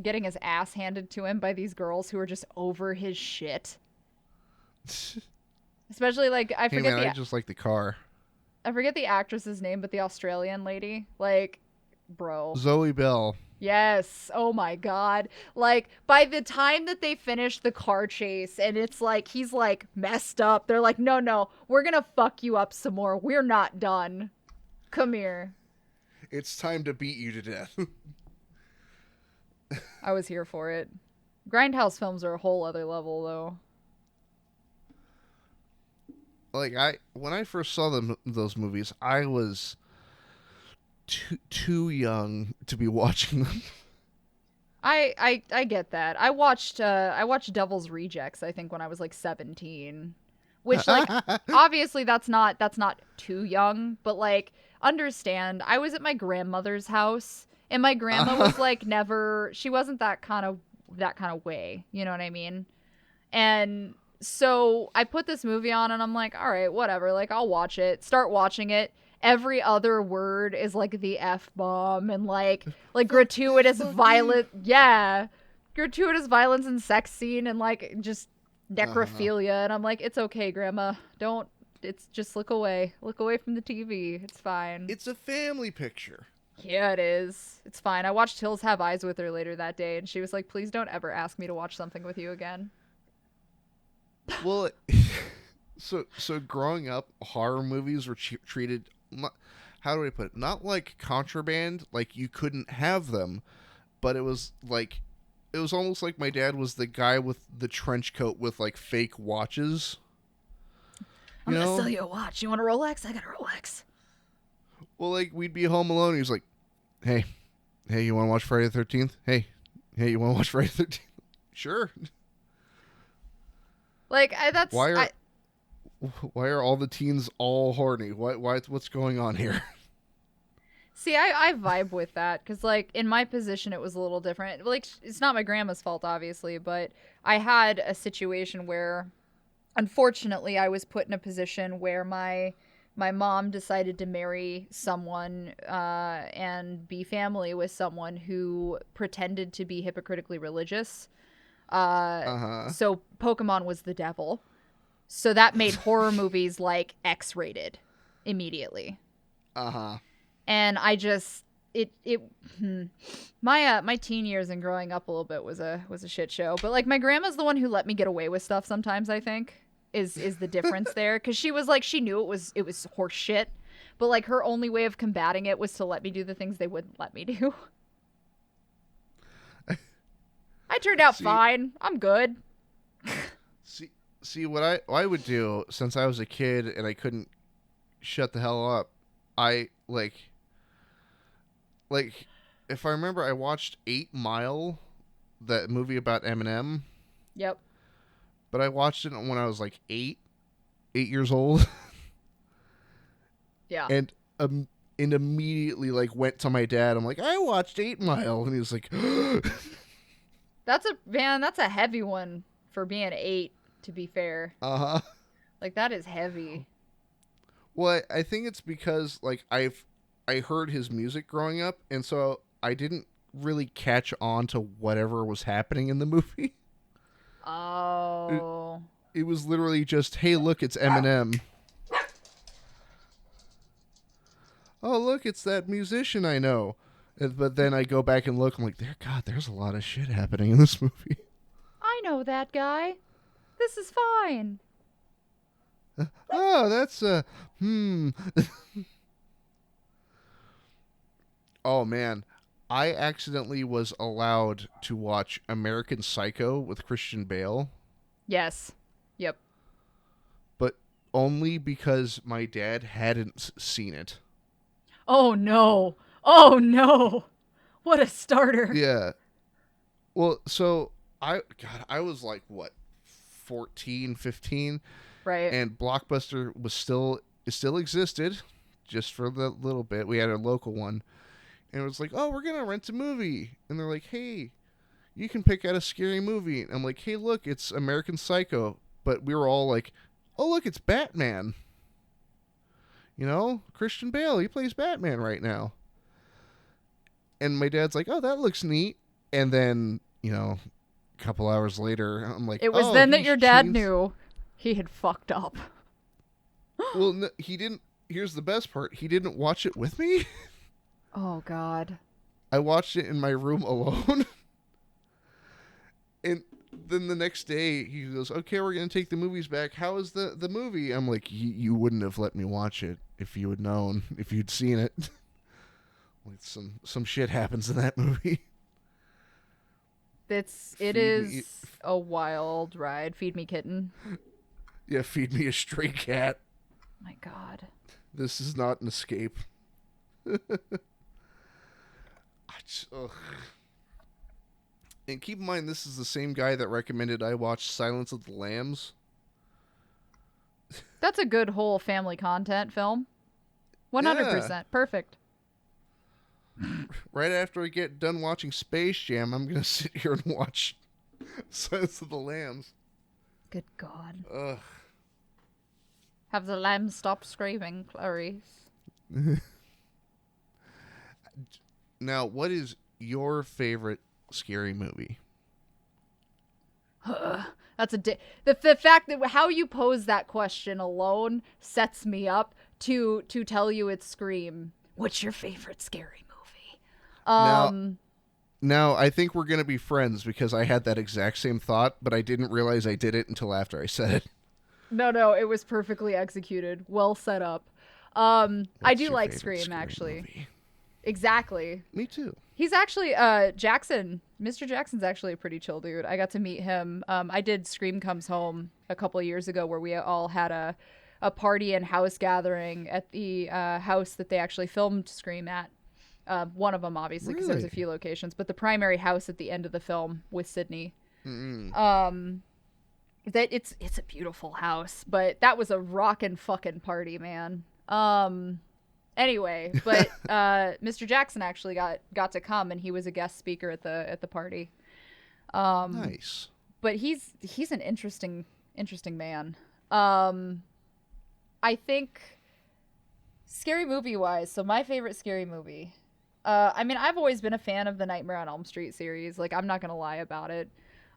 Getting his ass handed to him by these girls who are just over his shit. Especially like
Hey man, I just like the car.
I forget the actress's name, but the Australian lady, like, bro.
Zoe Bell.
Yes. Oh my god. Like by the time that they finish the car chase and it's like he's like messed up, they're like, "No, no. We're going to fuck you up some more. We're not done. Come here."
It's time to beat you to death.
I was here for it. Grindhouse films are a whole other level though.
Like when I first saw those movies, I was too young to be watching them.
I get that. I watched Devil's Rejects I think when I was like 17. Which like obviously that's not too young, but like understand, I was at my grandmother's house and my grandma was like never she wasn't that kind of way, you know what I mean? And so I put this movie on and I'm like, all right, whatever. Like, I'll watch it. Start watching it. Every other word is like the F bomb and like
Fuck you,
gratuitous
fuck you.
violent. Yeah. Gratuitous violence and sex scene and like just
Uh-huh.
necrophilia. And I'm like, it's okay, Grandma. Don't. It's just look away. Look away from the TV. It's fine.
It's a family picture.
Yeah, it is. It's fine. I watched Hills Have Eyes with her later that day, and she was like, please don't ever ask me to watch something with you again.
Well, so growing up, horror movies were treated. How do I put it? Not like contraband, like you couldn't have them, but it was almost like my dad was the guy with the trench coat with like fake watches.
I'm
You
gonna sell
know?
you a watch. You want a Rolex? I got a Rolex.
Well, like we'd be home alone. He's like, "Hey, hey, you want to watch Friday the 13th? Hey, hey, you want to watch Friday the 13th? Sure.
Like
Why
I
are why are all the teens all horny? What's going on here?"
see. I vibe with that because like in my position it was a little different. Like it's not my grandma's fault, obviously, but I had a situation where, unfortunately, I was put in a position where my mom decided to marry someone and be family with someone who pretended to be hypocritically religious. Uh,
Uh-huh.
so Pokemon was the devil. So that made horror movies like X-rated immediately.
Uh-huh.
And I just it hmm. My teen years and growing up a little bit was a shit show. But like my grandma's the one who let me get away with stuff sometimes, I think. Is the difference there cuz she was like she knew it was horse shit. But like her only way of combating it was to let me do the things they wouldn't let me do. I turned out
See,
fine. I'm good.
see, see what I would do since I was a kid and I couldn't shut the hell up. I like if I remember I watched 8 Mile, that movie about Eminem,
Yep.
but I watched it when I was like 8 years old
Yeah.
and um and immediately like went to my dad. I'm like, "I watched 8 Mile." And he was like,
That's a heavy one for being 8, to be fair.
"Uh-huh."
Like that is heavy.
Well, I think it's because like I heard his music growing up, and so I didn't really catch on to whatever was happening in the movie. It,
Oh.
it was literally just, "Hey, look, it's Eminem. Oh, look, it's that musician I know." But then I go back and look. I'm like, there's a lot of shit happening in this movie.
I know that guy. This is fine.
Oh, that's hmm. Oh man, I accidentally was allowed to watch American Psycho with Christian Bale,
Yes. Yep.
but only because my dad hadn't seen it.
Oh no. Oh no. What a starter.
Yeah. Well, so I was like what, 14, 15,
Right.
and Blockbuster was still it still existed just for the little bit. We had a local one, and it was like, "Oh, we're going to rent a movie." And they're like, "Hey, you can pick out a scary movie." And I'm like, "Hey, look, it's American Psycho." But we were all like, oh, look, it's Batman. You know, Christian Bale, he plays Batman right now. And my dad's like, oh, that looks neat. And then, you know, a couple hours later, I'm like,
It was
oh,
then that
he's
your dad
changed.
knew he had fucked up.
Well, no, he didn't. Here's the best part. He didn't watch it with me.
Oh, God.
I watched it in my room alone. And then the next day, he goes, okay, we're going to take the movies back. How is the movie? I'm like, you wouldn't have let me watch it if you had known, if you'd seen it. Like some shit happens in that movie.
It is a wild ride. Feed me, kitten.
Yeah, feed me a stray cat.
My God.
This is not an escape. Ugh. And keep in mind, this is the same guy that recommended I watch Silence of the Lambs.
That's a good whole family content film. 100%.
Yeah.
Perfect.
Right after I get done watching Space Jam, I'm going to sit here and watch Silence of the Lambs.
Good God.
Ugh.
Have the lambs stop screaming, Clarice?
Now, what is your favorite scary movie?
That's the fact that how you pose that question alone sets me up to tell you it's Scream. What's your favorite scary movie?
Now, I think we're going to be friends because I had that exact same thought, but I didn't realize I did it until after I said it.
No, it was perfectly executed. Well set up. I do like
Scream,
Scream, actually.
movie?
Exactly.
Me too.
He's actually, Jackson. Mr. Jackson's actually a pretty chill dude. I got to meet him. I did Scream Comes Home a couple of years ago where we all had a party and house gathering at the house that they actually filmed Scream at. One of them, obviously, because there's a few locations. But the primary house at the end of the film with Sydney. That it's a beautiful house, but that was a rockin' fucking party, man. Anyway, but Mr. Jackson actually got to come, and he was a guest speaker at the party.
Nice.
But he's an interesting man. I think scary movie wise, so my favorite scary movie. I mean, I've always been a fan of the Nightmare on Elm Street series. Like, I'm not gonna lie about it.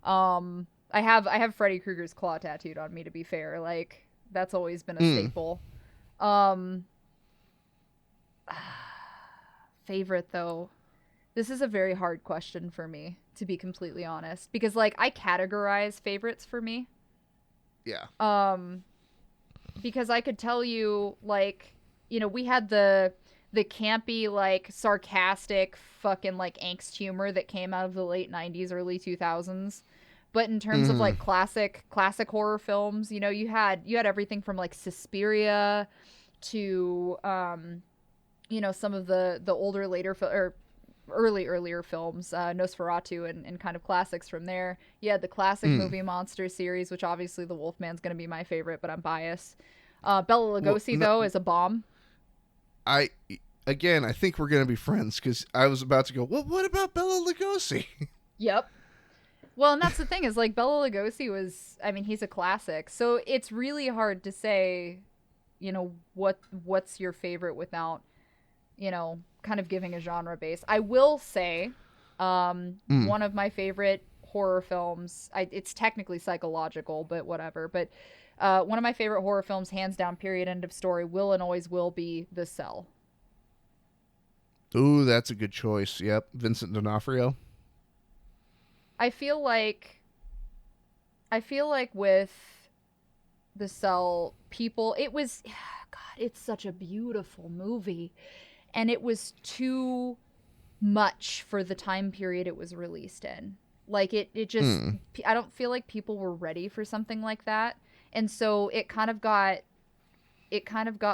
I have Freddy Krueger's claw tattooed on me, to be fair. Like, that's always been a staple. Favorite, though. This is a very hard question for me, to be completely honest. Because, like, I categorize favorites for me.
Yeah.
Because I could tell you, like, you know, we had the campy, like, sarcastic, fucking, like, angst humor that came out of the late 90s, early 2000s. But in terms of like classic horror films, you know, you had everything from like Suspiria to you know, some of the older or earlier films, Nosferatu and kind of classics from there. You had the classic movie monster series, which obviously the Wolfman's going to be my favorite, but I'm biased. Bela Lugosi though is a bomb.
I think we're going to be friends because I was about to go, well, what about Bela Lugosi?
Yep. Well, and that's the thing is, like, Bela Lugosi was, I mean, he's a classic. So it's really hard to say, you know, what's your favorite without, you know, kind of giving a genre base. I will say one of my favorite horror films, it's technically psychological, but whatever. But one of my favorite horror films, hands down, period, end of story, will and always will be The Cell.
Ooh, that's a good choice. Yep. Vincent D'Onofrio.
I feel like with The Cell, it was, God, it's such a beautiful movie, and it was too much for the time period it was released in. Like it just, I don't feel like people were ready for something like that, and so it kind of got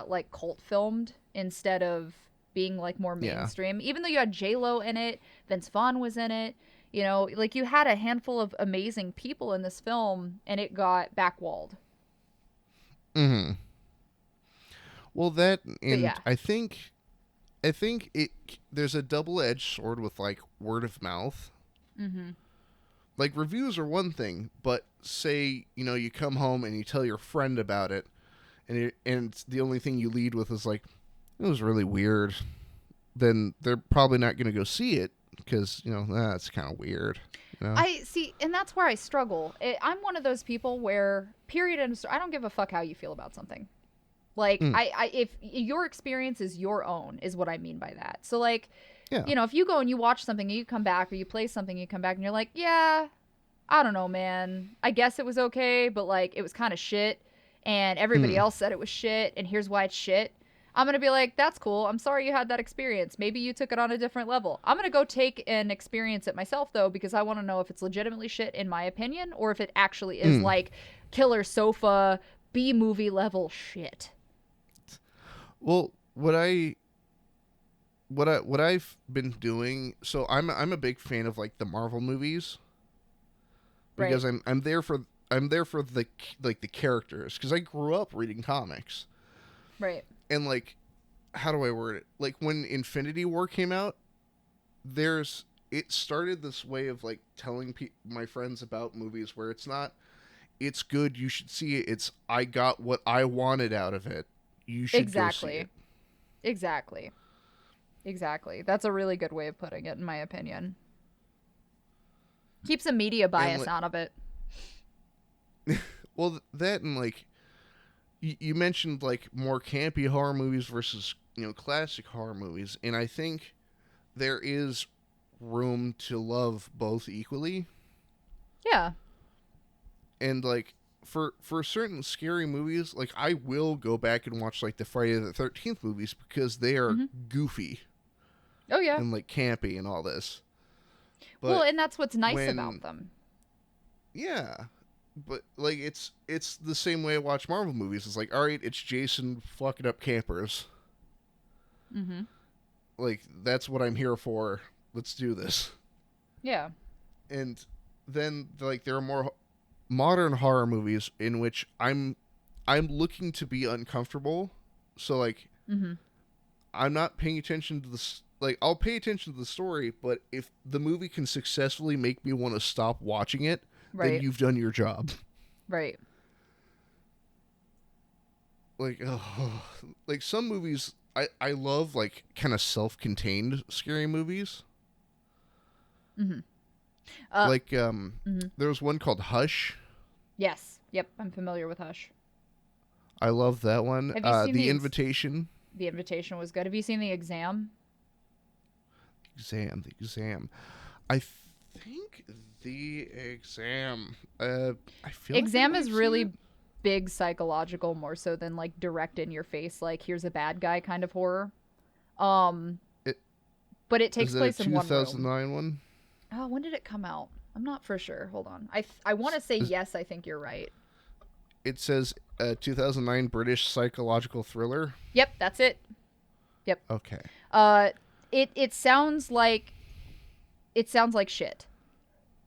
like cult filmed instead of being like more mainstream. Yeah. Even though you had J-Lo in it, Vince Vaughn was in it. You know, like you had a handful of amazing people in this film, and it got backwalled.
Mm-hmm. Well, that, and yeah. I think there's a double-edged sword with like word of mouth.
Mm-hmm.
like reviews are one thing, but say, you come home and you tell your friend about it, and the only thing you lead with is like, it was really weird, then they're probably not going to go see it because, that's kind of weird.
I see, and that's where I struggle. I'm one of those people where, period, and I don't give a fuck how you feel about something. Like,
Mm,
if your experience is your own, is what I mean by that. So, like,
yeah.
if you go and you watch something and you come back, or you play something and you come back and you're like, yeah, I don't know, man. I guess it was okay, but like, it was kind of shit, and everybody
Mm,
else said it was shit, and here's why it's shit. I'm going to be like, that's cool. I'm sorry you had that experience. Maybe you took it on a different level. I'm going to go take and experience it myself, though, because I want to know if it's legitimately shit in my opinion, or if it actually is
mm.
like killer sofa, B movie level shit.
Well, what I've been doing, so I'm a big fan of like the Marvel movies
Right.
because I'm there for the like the characters because I grew up reading comics.
Right.
And like, how do I word it? Like when Infinity War came out, it started this way of like telling my friends about movies where it's not, it's good, you should see it. It's, I got what I wanted out of it. You should go see
Exactly.
it.
Exactly. Exactly. That's a really good way of putting it, in my opinion. Keeps a media
And
bias out of it.
well, that and like you mentioned like more campy horror movies versus classic horror movies, and I think there is room to love both equally.
Yeah.
And like for certain scary movies, like I will go back and watch like the Friday the 13th movies because they are
Mm-hmm.
goofy
Oh, yeah.
and like campy and all this.
Well,
But
and that's what's nice about
when
them.
yeah, but like it's the same way I watch Marvel movies. It's like, all right, it's Jason fucking up campers.
Mm-hmm.
Like that's what I'm here for. Let's do this.
Yeah.
And then like there are more modern horror movies in which I'm looking to be uncomfortable. So like
Mm-hmm.
I'm not paying attention to this. Like I'll pay attention to the story, but if the movie can successfully make me want to stop watching it, then
Right.
you've done your job.
Right.
Like like some movies I love like kind of self-contained scary movies.
Mm-hmm. Uh,
Like
mm-hmm.
there was one called Hush.
Yes. Yep. I'm familiar with Hush.
I love that one.
Have you seen
The Invitation.
The Invitation was good. Have you seen The Exam?
The exam. I think the exam. I feel like I
Exam
might
is
have seen
really
it.
big psychological, more so than like direct in your face, like here's a bad guy kind of horror. Um,
It
but it takes
is it a
place in one room.
2009 one?
Oh, when did it come out? I'm not for sure. Hold on. I want to say
Is-
yes. I think you're right.
It says 2009 British psychological thriller.
Yep, that's it. Yep.
Okay.
Uh, it sounds like shit.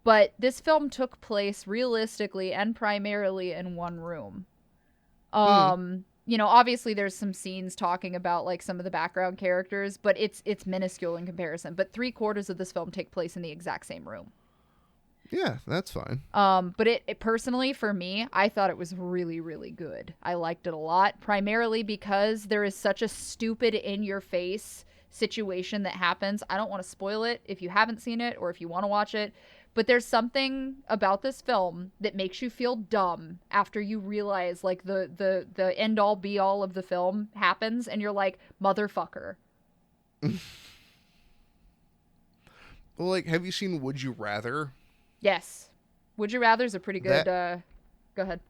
But this film took place realistically and primarily in one room.
Mm,
Obviously there's some scenes talking about like some of the background characters, but it's minuscule in comparison. But 3/4 of this film take place in the exact same room.
yeah, that's fine.
But it personally, for me, I thought it was really, really good. I liked it a lot, primarily because there is such a stupid in your face situation that happens. I don't want to spoil it if you haven't seen it or if you want to watch it, but there's something about this film that makes you feel dumb after you realize like the end all be all of the film happens and you're like, motherfucker.
Well, like, have you seen Would You Rather?
Yes. Would You Rather is a pretty good
That
go ahead.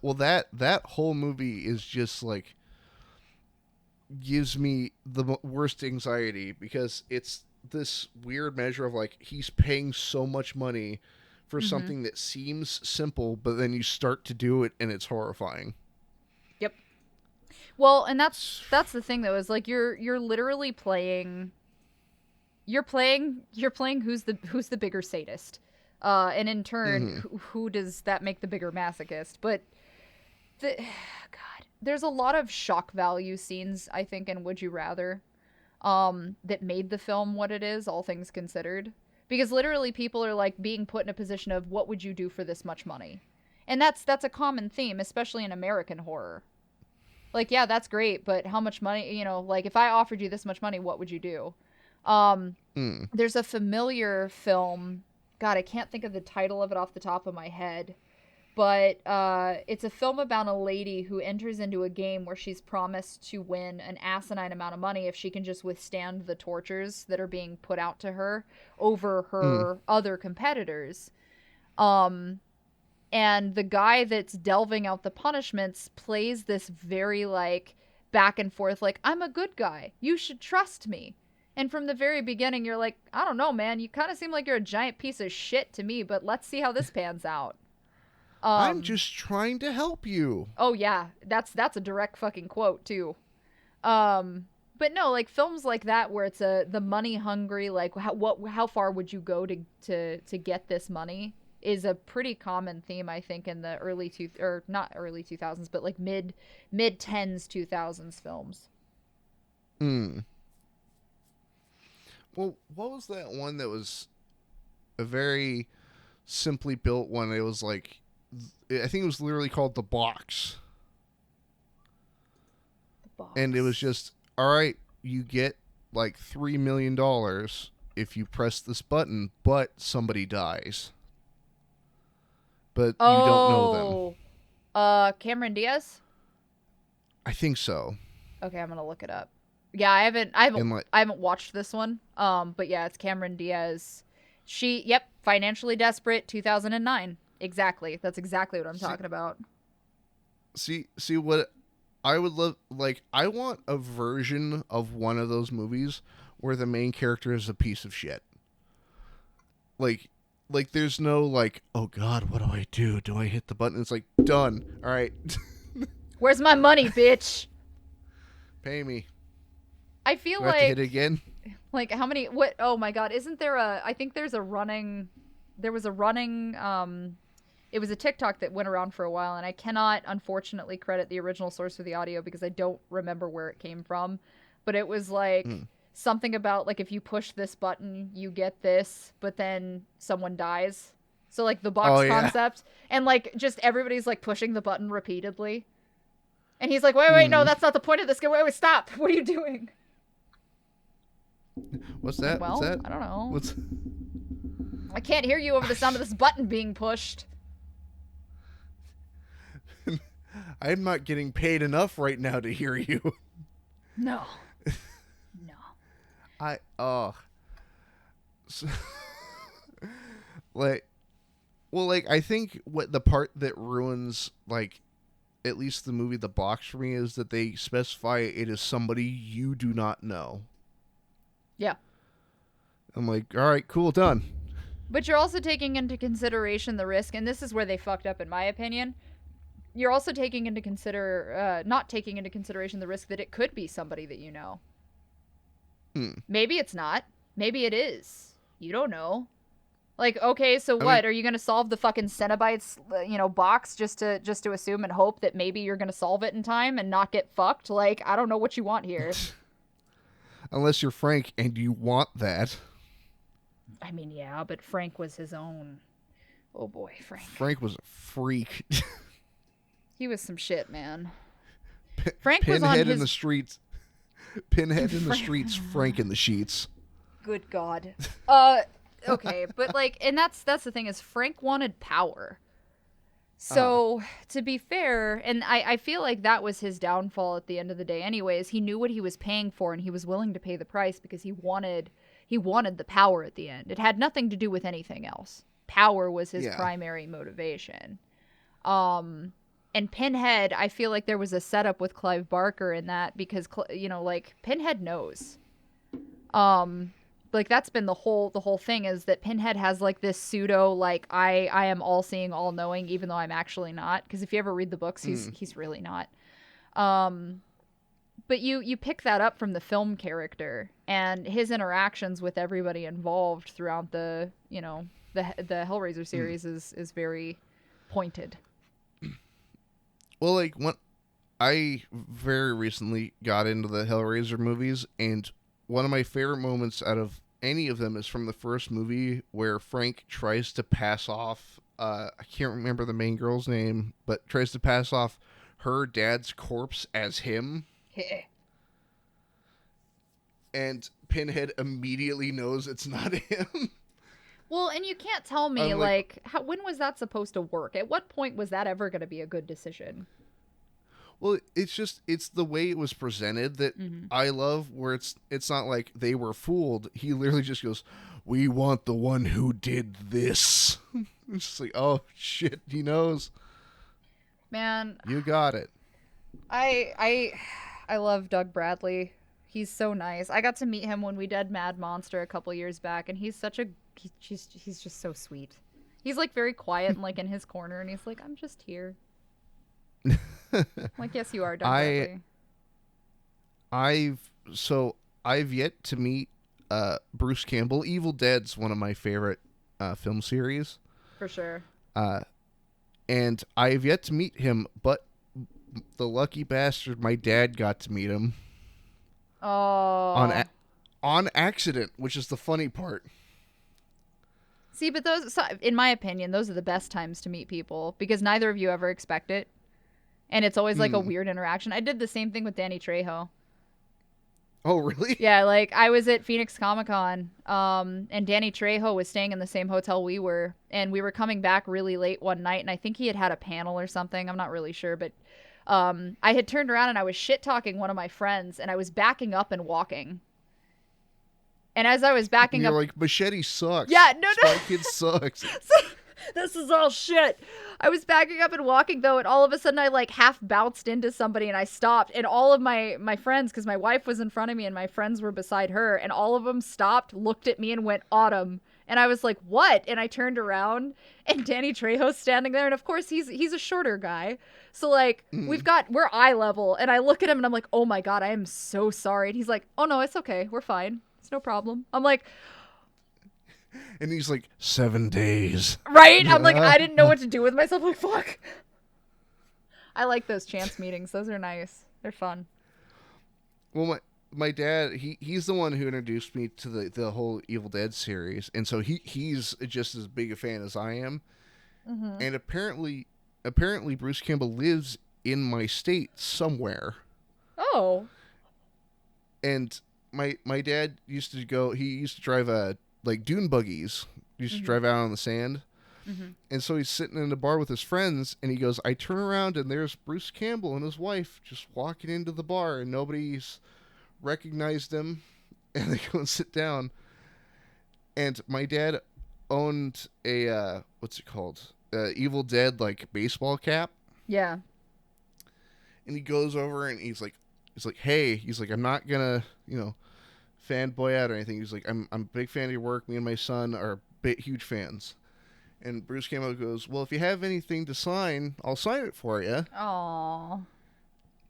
well, that whole movie is just like gives me the worst anxiety because it's this weird measure of like he's paying so much money for
Mhm.
something that seems simple, but then you start to do it and it's horrifying.
Yep. Well, and that's the thing though, is like you're literally playing you're playing who's the bigger sadist. And in turn,
Mm-hmm.
who does that make the bigger masochist? But the God, there's a lot of shock value scenes, I think, in Would You Rather, that made the film what it is, all things considered. because literally people are like being put in a position of what would you do for this much money, and that's a common theme, especially in American horror. Like, yeah, that's great, but how much money, like if I offered you this much money, what would you do? um
Mm.
there's a familiar film, god, I can't think of the title of it off the top of my head, but it's a film about a lady who enters into a game where she's promised to win an asinine amount of money if she can just withstand the tortures that are being put out to her over
Mm.
her other competitors. Um, and the guy that's delving out the punishments plays this very like back and forth, like, I'm a good guy, you should trust me. And from the very beginning, you're like, I don't know, man, you kind of seem like you're a giant piece of shit to me, but let's see how this pans out.
I'm
Um,
just trying to help you.
Oh yeah, that's a direct fucking quote too. Um, but no, like films like that where it's the money hungry, like how far would you go to get this money, is a pretty common theme, I think, in the early two, or not early 2000s, but like mid tens 2000s films.
Mm. Well, what was that one that was a very simply built one? It was like, I think it was literally called The Box.
The box.
And it was just, all right, you get like $3 million if you press this button, but somebody dies. But you don't know them.
Cameron Diaz.
I think so.
Okay, I'm gonna look it up. Yeah, I haven't I haven't
And like,
I haven't watched this one. But yeah, it's Cameron Diaz. Yep, financially desperate, 2009. Exactly. That's exactly what I'm talking about.
see what I would love. Like, I want a version of one of those movies where the main character is a piece of shit. Like, there's no like, oh God, what do I do? Do I hit the button? It's like, done. All right,
Where's my money, bitch?
pay me.
I feel
Do I have to hit it
like
again?
how many, what, oh my god, isn't there a, I think there was a running it was a TikTok that went around for a while, and I cannot unfortunately credit the original source for the audio because I don't remember where it came from, but it was like something about like if you push this button you get this, but then someone dies. So like the box
Oh yeah.
concept, and like just everybody's like pushing the button repeatedly. And he's like, wait, no, that's not the point of this game. Wait, stop. What are you doing?
What's that?
Well,
What's that?
I don't know.
What's?
I can't hear you over the sound of this button being pushed.
I'm not getting paid enough right now to hear you.
No. No.
I so, like, well, like, I think what the part that ruins, like, at least the movie The Box for me, is that they specify it as somebody you do not know.
Yeah.
I'm like, all right, cool, done.
But you're also taking into consideration the risk, and this is where they fucked up, in my opinion. You're also taking into not taking into consideration the risk that it could be somebody that you know. Maybe it's not. Maybe it is. You don't know. Like, okay, so what? Are you gonna solve the fucking Cenobites, box just to assume and hope that maybe you're gonna solve it in time and not get fucked? Like, I don't know what you want here.
Unless you're Frank and you want that.
I mean, yeah, but Frank was his own. Oh boy, Frank.
Frank was a freak.
He was some shit, man. Frank
Pinhead
was on his...
in the streets. Pinhead in the streets. Frank in the sheets.
Good God. Okay, but like, and that's the thing, is Frank wanted power. So to be fair, and I feel like that was his downfall at the end of the day. Anyways, he knew what he was paying for, and he was willing to pay the price because he wanted the power at the end. It had nothing to do with anything else. Power was his primary motivation. And Pinhead, I feel like there was a setup with Clive Barker in that because, like, Pinhead knows. Like, that's been the whole thing, is that Pinhead has like this pseudo, like, I am all seeing, all knowing, even though I'm actually not. Because if you ever read the books, he's really not. But you pick that up from the film character and his interactions with everybody involved throughout the Hellraiser series is very pointed.
Well, like, when I very recently got into the Hellraiser movies, and one of my favorite moments out of any of them is from the first movie where Frank tries to pass off. I can't remember the main girl's name, but tries to pass off her dad's corpse as him. And Pinhead immediately knows it's not him.
Well, and you can't tell me, when was that supposed to work? At what point was that ever going to be a good decision?
Well, it's the way it was presented that I love, where it's not like they were fooled. He literally just goes, "We want the one who did this." It's just like, oh, shit, he knows.
Man.
You got it.
I love Doug Bradley. He's so nice. I got to meet him when we did Mad Monster a couple years back, and he's he's just so sweet. He's like very quiet and like in his corner, and he's like, "I'm just here." Like, yes, you are, Doug Bradley.
I've yet to meet Bruce Campbell. Evil Dead's one of my favorite film series.
For sure.
And I've yet to meet him, but the lucky bastard, my dad got to meet him.
Oh.
On accident, which is the funny part.
See, but in my opinion, those are the best times to meet people because neither of you ever expect it. And it's always like a weird interaction. I did the same thing with Danny Trejo.
Oh, really?
Yeah, like I was at Phoenix Comic-Con, and Danny Trejo was staying in the same hotel we were, and we were coming back really late one night, and I think he had a panel or something. I'm not really sure, but I had turned around and I was shit-talking one of my friends, and I was backing up and walking. And as I was backing
you're
up...
like, Machete sucks.
Yeah, no.
Spy Kid sucks.
This is all shit. I was backing up and walking, though, and all of a sudden I, like, half bounced into somebody, and I stopped. And all of my friends, because my wife was in front of me and my friends were beside her, and all of them stopped, looked at me, and went, "Autumn." And I was like, "What?" And I turned around, and Danny Trejo's standing there, and of course, he's a shorter guy. So, like, we're eye level, and I look at him, and I'm like, "Oh, my God, I am so sorry." And he's like, "Oh, no, it's okay. We're fine. It's no problem." I'm like...
And he's like, 7 days.
Right? I'm like, I didn't know what to do with myself. I'm like, fuck. I like those chance meetings. Those are nice. They're fun.
Well, my dad, he's the one who introduced me to the whole Evil Dead series. And so he's just as big a fan as I am. Mm-hmm. And apparently Bruce Campbell lives in my state somewhere.
Oh.
And my dad used to drive like dune buggies. He used to drive out on the sand. Mm-hmm. And so he's sitting in the bar with his friends, and he goes, I turn around, and there's Bruce Campbell and his wife just walking into the bar, and nobody's recognized him, and they go and sit down. And my dad owned a, what's it called? Evil Dead, like, baseball cap.
Yeah.
And he goes over, and he's like, hey, I'm not gonna, fanboy out or anything. He's like, I'm a big fan of your work. Me and my son are huge fans. And Bruce Campbell goes, well, if you have anything to sign, I'll sign it for you.
Aww.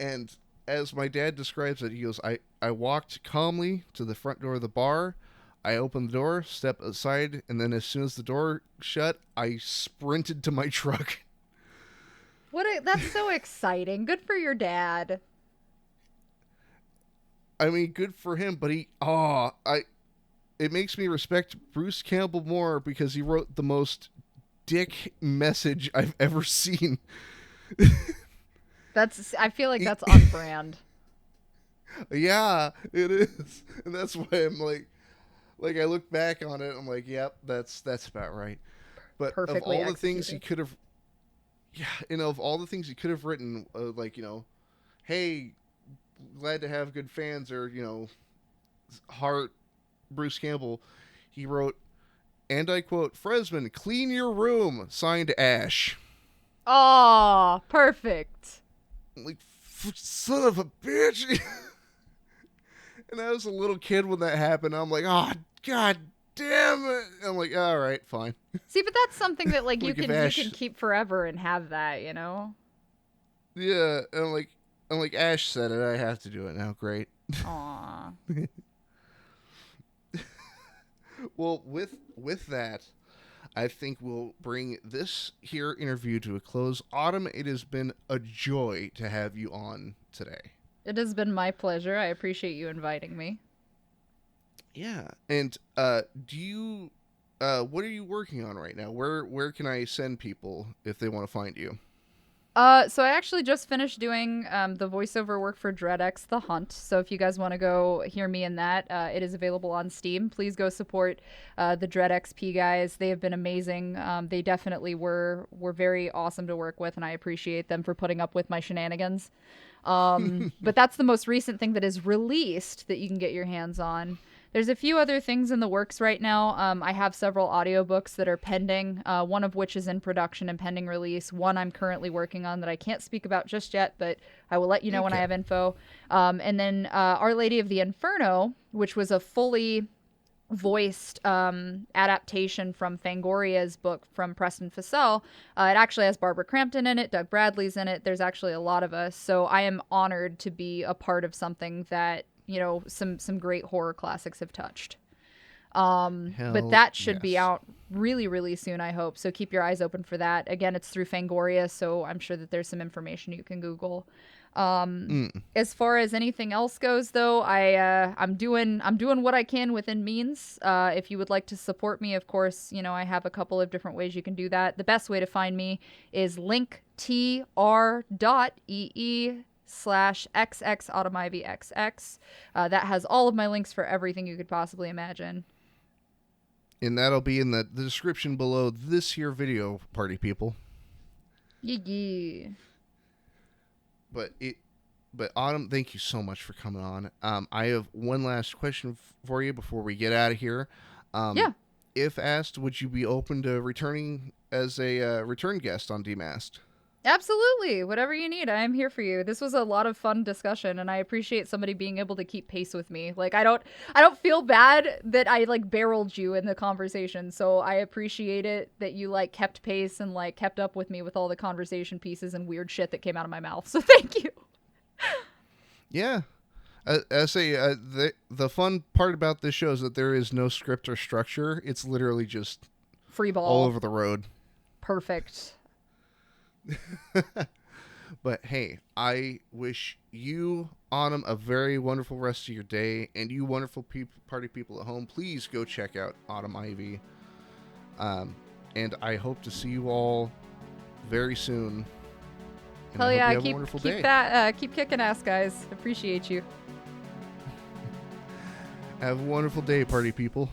And as my dad describes it, he goes, I walked calmly to the front door of the bar. I opened the door, stepped aside, and then as soon as the door shut, I sprinted to my truck.
That's so exciting. Good for your dad.
I mean, good for him, but it makes me respect Bruce Campbell more because he wrote the most dick message I've ever seen.
I feel like that's on brand.
Yeah, it is. And that's why I'm like I look back on it, I'm like, yep, that's about right. But
perfectly
of all the
executed.
things he could have, of all the things he could have written, hey, glad to have good fans, or heart Bruce Campbell, he wrote, and I quote, Fresman, clean your room, signed Ash.
Oh, perfect.
I'm like, son of a bitch. And I was a little kid when that happened. I'm like, oh, god damn it. I'm like, all right, fine.
See, but that's something that like you can keep forever and have that,
Yeah, and I'm like, Ash said it, I have to do it now. Great.
Aww.
Well, with that, I think we'll bring this here interview to a close. Autumn, it has been a joy to have you on today.
It has been my pleasure. I appreciate you inviting me.
Yeah. And do you what are you working on right now? Where can I send people if they want to find you?
So I actually just finished doing the voiceover work for DreadX The Hunt. So if you guys want to go hear me in that, it is available on Steam. Please go support the DreadXP guys. They have been amazing. They definitely were very awesome to work with, and I appreciate them for putting up with my shenanigans. But that's the most recent thing that is released that you can get your hands on. There's a few other things in the works right now. I have several audiobooks that are pending, one of which is in production and pending release. One I'm currently working on that I can't speak about just yet, but I will let you know when I
Okay.
have info. And then Our Lady of the Inferno, which was a fully voiced adaptation from Fangoria's book from Preston Fussell. It actually has Barbara Crampton in it, Doug Bradley's in it. There's actually a lot of us. So I am honored to be a part of something that, some great horror classics have touched. But
Hell
that should be
yes.
out really, really soon, I hope. So keep your eyes open for that. Again, it's through Fangoria, so I'm sure that there's some information you can Google.
Mm.
As far as anything else goes, though, I'm doing what I can within means. If you would like to support me, of course, I have a couple of different ways you can do that. The best way to find me is linktr.ee/xx automivxx. That has all of my links for everything you could possibly imagine.
And that'll be in the description below this here video, party people.
Yeah.
But Autumn, thank you so much for coming on. I have one last question for you before we get out of here.
Yeah.
If asked, would you be open to returning as a return guest on Demasked?
Absolutely. Whatever you need, I am here for you. This was a lot of fun discussion, and I appreciate somebody being able to keep pace with me. Like I don't feel bad that I like barreled you in the conversation. So I appreciate it that you like kept pace and like kept up with me with all the conversation pieces and weird shit that came out of my mouth. So thank you.
Yeah. I say the fun part about this show is that there is no script or structure. It's literally just
Free ball.
all over the road.
Perfect.
But hey, I wish you, Autumn, a very wonderful rest of your day, and you wonderful party people at home, please go check out Autumn Ivy. And I hope to see you all very soon. And
Hell
I hope
yeah,
you have a wonderful day.
keep kicking ass, guys. Appreciate you.
Have a wonderful day, party people.